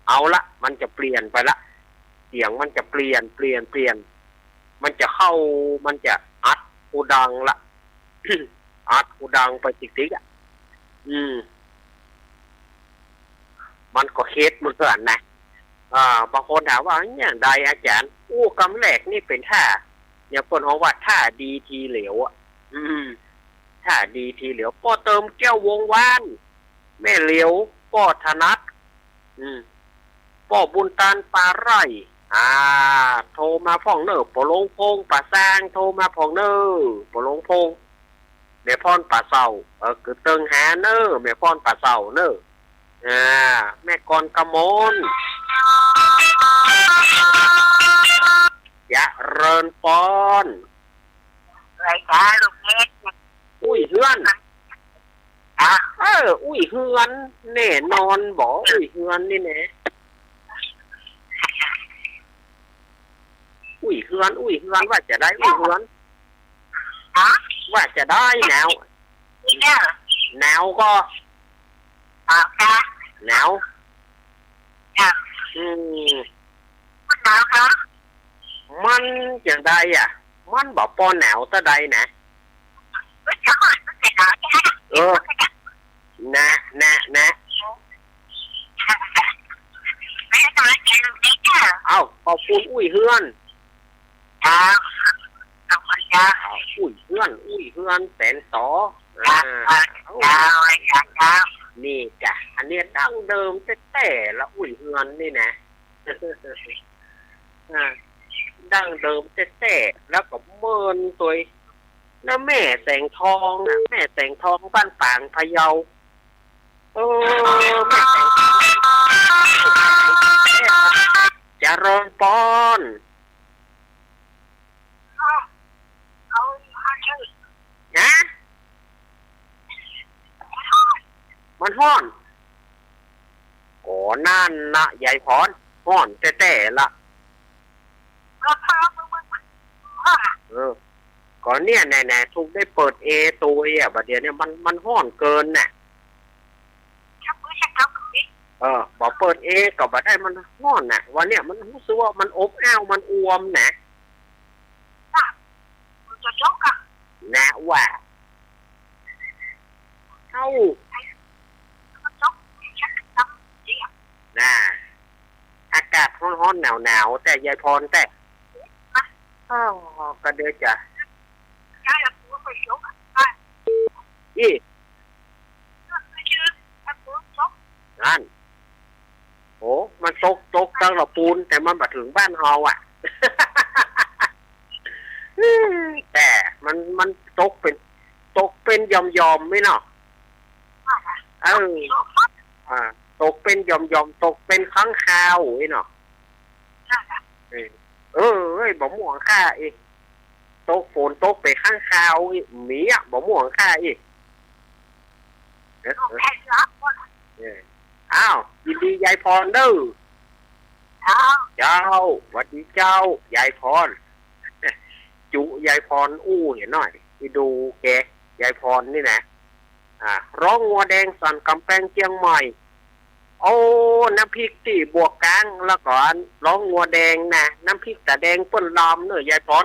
เอาละมันจะเปลี่ยนไปละเสียงมันจะเปลี่ยนมันจะเข้ามันจะอัดหูดังละ อัดหูดังไปติ๊กมันก็เฮ็ดเหมือนกันนะบางคนถามว่าอย่างใดอาจารย์กำแรกนี่เป็นท่าเนี่ยเปิ้นเฮาว่าท่าดีทีเหลวท่าดีทีเหลวป้อเติมแก้ววงวานแม่เหลวป้อธนัทป้อบุญตานปลาไร่โทรมาพ่องเนอปลงพงป่าสร้างโทรมาพ่องเนอปลงพงแม่พรป่าเศร้าคือเติงหาเนอแม่พรป่าเศร้าเนอแม่กรกมลจะเริญปอนไรจ้าลูกเล็กอุ้ยเฮือนอุ้ยเฮือนแน่นอนบอกอุ้ยเฮือนนี่แน่อุ้ยเฮือนว่าจะได้อุ้ยเฮือนว่าจะได้แนวก็แนวมันอย่างใดมันบอกปอแนวตะใดนะนะเอาขอบคุณอุ้ยเฮือนอุ้ยเฮือนแสนสอนี่จ้ะอันนี้ดั้งเดิมแต่ละอุ้ยเฮือนนี่นะดั้งเดิมแต่แล้วก็เมินตัวแล้วแม่แสงทองแม่แสงทองบ้านปางพะเยาแม่แสงทองจะรอนปอนนะมันห้อนก่อนนั่นนะยายพรห้อนแต่ละก่อนเนี่ยแน่ๆทุกได้เปิดเอตัวบัดเดี๋ยวเนี่ยมันห้อนเกินน่ะ ไม่ใช่ครับคุณพี่ บอกเปิดเองก็บ่ได้มันห้อนน่ะวันเนี้ยมันรู้สึกว่ามันอบอ้าวมันอวมนะ คุณจะยกอ่ะ นะว่าเข้า คุณยกไม่ใช่ครับจริงอ่ะ น่ะอากาศร้อนๆหนาวๆแต่ยายพรแต่ก็เดือจ้ะ ใช่แล้วคุณไม่ยกอ่ะ อี ไม่เชื่อถ้าคุณยก นั่นโอ้มันตกตั้งละปูนแต่มันมาถึงบ้านเฮาอ่ะ แต่มันตกเป็นยอมไม่เนาะตกเป็นยอมตกเป็นค้างคาวไอ้เนาะเอ้ยบ่ม่วงค่าอีกตกฝนตกไปข้างคาวอีกหมีอ่ะบ่ม่วงค่าอีก แค่รักว่า อ้าวยินดียายพรเด้อเจ้าหวัดดีเจ้ายายพร จุยายพรเห็นหน่อยไปดูแกยายพรนี่นะร้องงัวแดงสันกำแพงเชียงใหม่โอ้น้ำพริกที่บวกกลางแล้วก่อนร้องงัวแดงนะน้ำพริกตาแดงเปิ้นลอมเนอะยายพร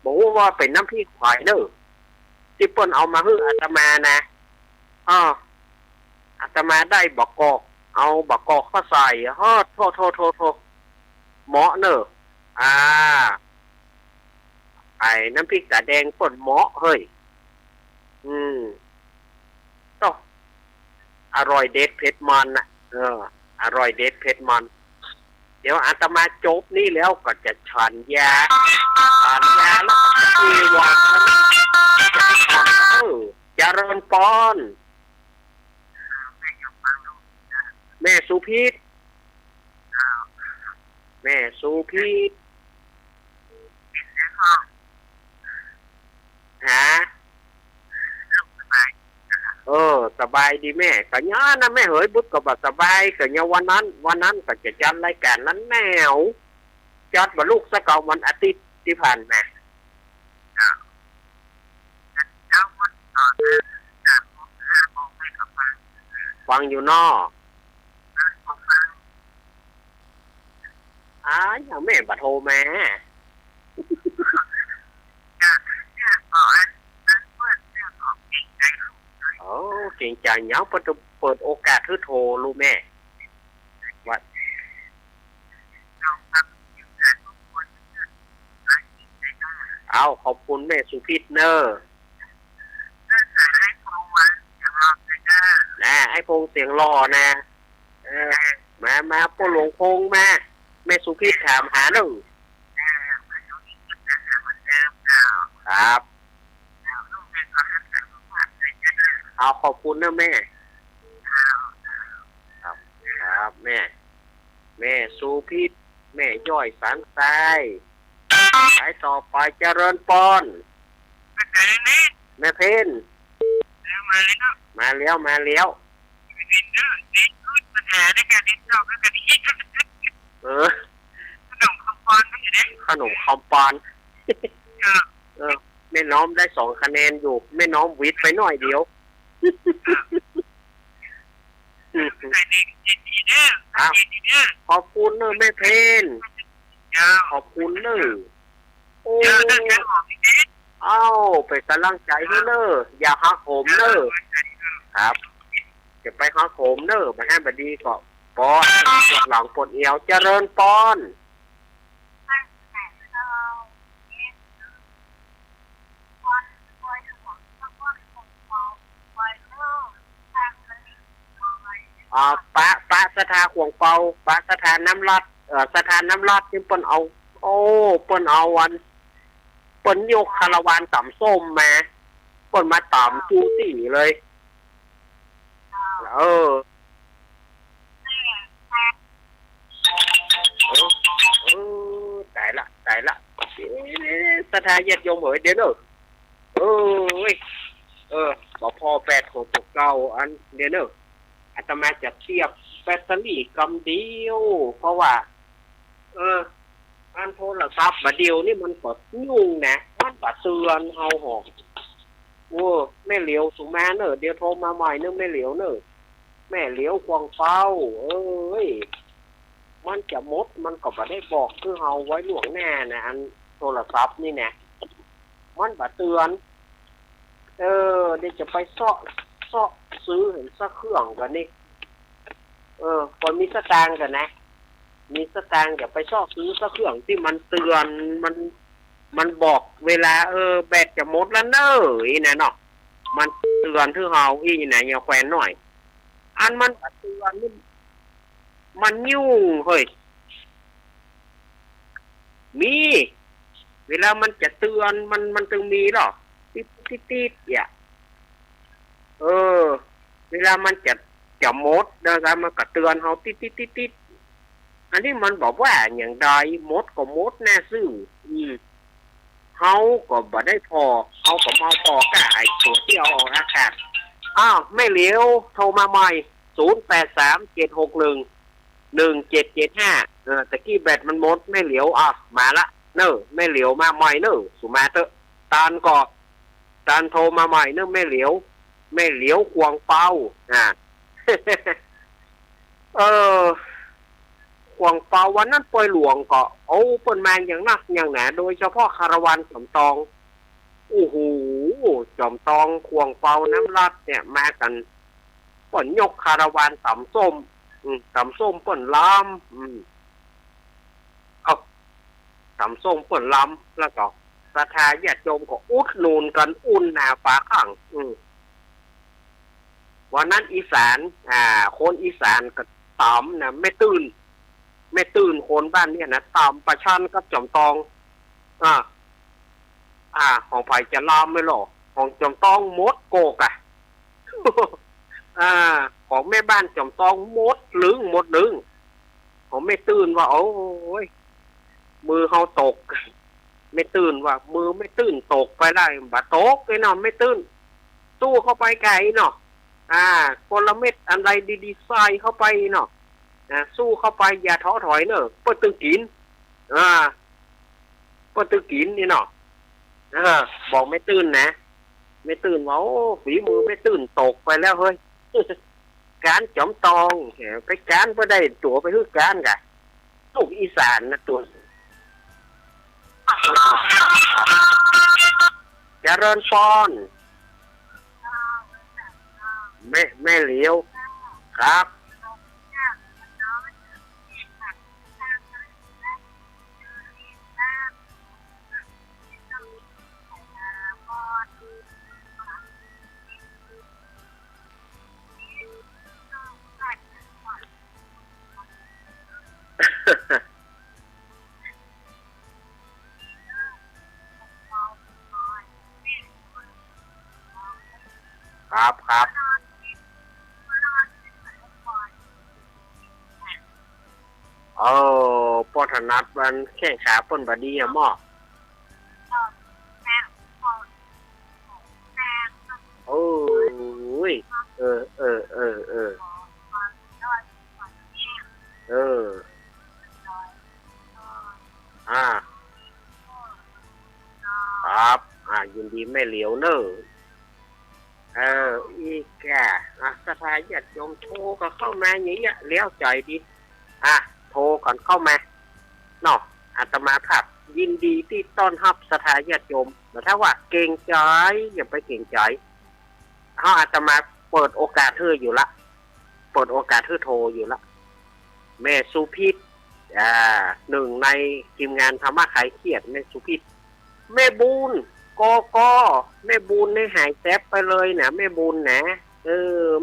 บอกว่าเป็นน้ำพริกควายเนอะที่เปิ้นเอามาให้อาตมานะอาตมาได้บักกอกเอาบักกอกเข้าใส่โทเหมาะเนอะไอ้น้ำพริกตาแดงป่นเหมาะเฮ้ยก็อร่อยเด็ดเผ็ดมันน่ะอร่อยเด็ดเผ็ดมันเดี๋ยวอาตมาจบนี่แล้วก็จะฉันยาแล้วก็จะมีวางเจริญปอนแม่สุพิษฮะสบายดีแม่ก็ย้อนนะแม่เฮ้ยบุ๊ดก็บอกสบายก็เนี่ยวันนั้นก็จะจัดรายการนั้นแนวจัดบรรลุสกาววันอาทิตย์ที่ผ่านมาฟังอยู่นอกอย่างแม่บัดโทรมาเก่งใจเนาะเปิดโอกาสให้โทรลูกแม่วัดเอาขอบคุณแม่สุพิษเนอร์นะไอ้พงเสียงรอนะมาพ่อหลวงพงมาแม่สุพิษถามหาหนึ่งครับเอาขอบคุณนะแม่ครับแม่สุพิษแม่ย่อยสันทรายสายต่อไปเจริญปอนแม่เพนมาแล้วขนมคอมปอนแม่น้อมได้2 คะแนนอยู่แม่น้อมวิทย์ไปหน่อยเดียวขอบคุณเนอะแม่เพนขอบคุณเนอะโอ้ไปกำลังใจให้เนอะอย่าหักโหมเนอะครับจะไปหักโหมเนอะมาให้บดีก็ปอนหลังปวดเอวเจริญปอนปะสถาขวงเปาปะสถานน้ำรัดสถานน้ำรัดที่เปิ้นเอาเปิ้นเอาวันเปิ้นยกคาราวานต่ำส้มมาเปิ้นมาต่ำจูตี้เลยตายละสถานเย็ดยงเหมยเดี๋ยวเนอะบอกพอ8ของพวกเก่าอันเดี๋ยวเนอะอาตมาจะเทียบแบตเตอรี่กำเดียวเพราะว่าอันโทรศัพท์บัดเดียวนี่มันก็ยุ่งนะมันบัดเตือนเฮาหอกไม่เหลียวสุมาเนอะเดี๋ยวโทรมาใหม่นึงไม่เหลียวเนอะ แม่เหลียวควงเฝ้าเอ้ยมันจะมดมันก็บ่ได้บอกคือเฮาไว้ล่วงหน้านะอันโทรศัพท์นี่แน่มันบ่เตือนเดี๋ยวจะไปเซาะซื้อเห็นสักเครื่องกันนี่คนมีสตางค์กันนะมีสตางค์จะไปเซาะซื้อสักเครื่องที่มันเตือนมันบอกเวลาแบตจะหมดแล้วเนอะอีน่ะเนาะมันเตือนคือเฮาอีน่ะอย่าแขวนหน่อยอันมันเตือนนี่มันยุ่งเฮ้ยมีเวลามันจะเตือนมันจึงมีหรอติดเนี่ยเวลามันจะมดนะครับมันก็เตือนเฮาติดอันนี้มันบอกว่าอย่างใดมดก็มดแน่ซื่อเฮาก็บ่ได้พอเฮาก็มาพอกับไอ้ตัวที่เอาออกอากาศไม่เหลียวโทรมาใหม่0837611775ตะกี้แบตมันหมดไม่เหลียวมาละเนอะไม่เหลียวมาใหม่เนอะสุมาเตอะตานโทรมาใหม่เนอะไม่เหลียวควงเป้าควงเป้าวันนั้นปล่อยหลวงก็เปิ้นมาอย่างนักอย่างหนาโดยเฉพาะคาราวานจอมตองโอ้โหจอมตองควงเป้าน้ำลัดเนี่ยมากันเปิ้นยกคาราวานตำส้มตำส้มเปิ้นล้ำตำส้มเปิ้นล้ำแล้วก็ศรัทธาญาติโยมก็อุดหนุนกันอุ่นหน้าฝาข้างวันนั้นอีสานคนอีสานก็ตำนะไม่ตื่นคนบ้านเนี่ยนะตำประชันกับจอมตองของไผ่จะลามไม่หรอของจอมตองมดโกกของแม่บ้านจอมตองมดลึงของไม่ตื่นว่าโอ้ยมือเขาตกไม่ตื่นว่ามือไม่ตื่นตกไปได้บาตกไอ้เนาะไม่ตื่นตู้เข้าไปไกลเนาะคนละเม็ดอะไรดีๆใส่เข้าไปเนาะสู้เข้าไปอย่าท้อถอยเนอะเปิดตึกกินนี่เนาะบอกไม่ตื่นนะไม่ตื่นว่าโอ้ฝีมือไม่ตื่นตกไปแล้วเฮ้ยการจอมตองไปการก็ได้ตัวไปคือการกะลูกอีสานนะตัวเจริญพรแม่เหลียวครับครับปอถนัดวันแข้งขาป้นบดีอะหม้อโอ้ยครับยินดีไม่เหลียวเนอะอีกสถานญาติโยมโทรก็เข้ามาอย่างเงี้ยเลี้ยวใจดีโทรก่อนเข้ามาเนาะอาตมาภาพยินดีที่ต้อนรับสถานญาติโยมแต่ถ้าว่าเกรงใจอย่าไปเกรงใจอาตมาเปิดโอกาสเธออยู่ละเปิดโอกาสเธอโทรอยู่ละแม่สุพิษหนึ่งในทีมงานธรรมะขายเครียดแม่สุพิษแม่บุญก็แม่บุญในหายแซบไปเลยนะแม่บุญนะ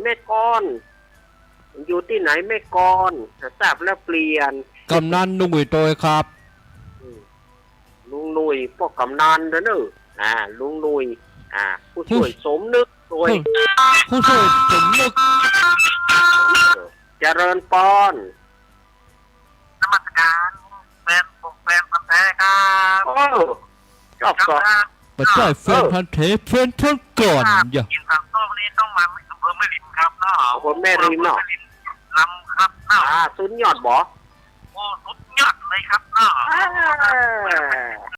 แม่ก้อนอยู่ที่ไหนแม่ก้อนทราบแล้วเปลี่ยน กำนันนุ่งอีตัวครับ ลุงนุยพวกกำนันเด้อเนอะลุงนุยผู้ช่วยสมนึกโดย ผู้ช่วยสมนึก เจริญปอน นมัสการแฟนพันธุ์แท้ครับชอบก็ ปัจจัยแฟนพันธุ์เทเพื่อนทั้งก่อนอย่า กินผักต้มนี่ต้องมาอำเภอแม่ริมครับเนาะ คนแม่ริมเนาะ ลำครับเนาะ สุดยอดบ่ โอ้สุดยอดเลยครับเนาะ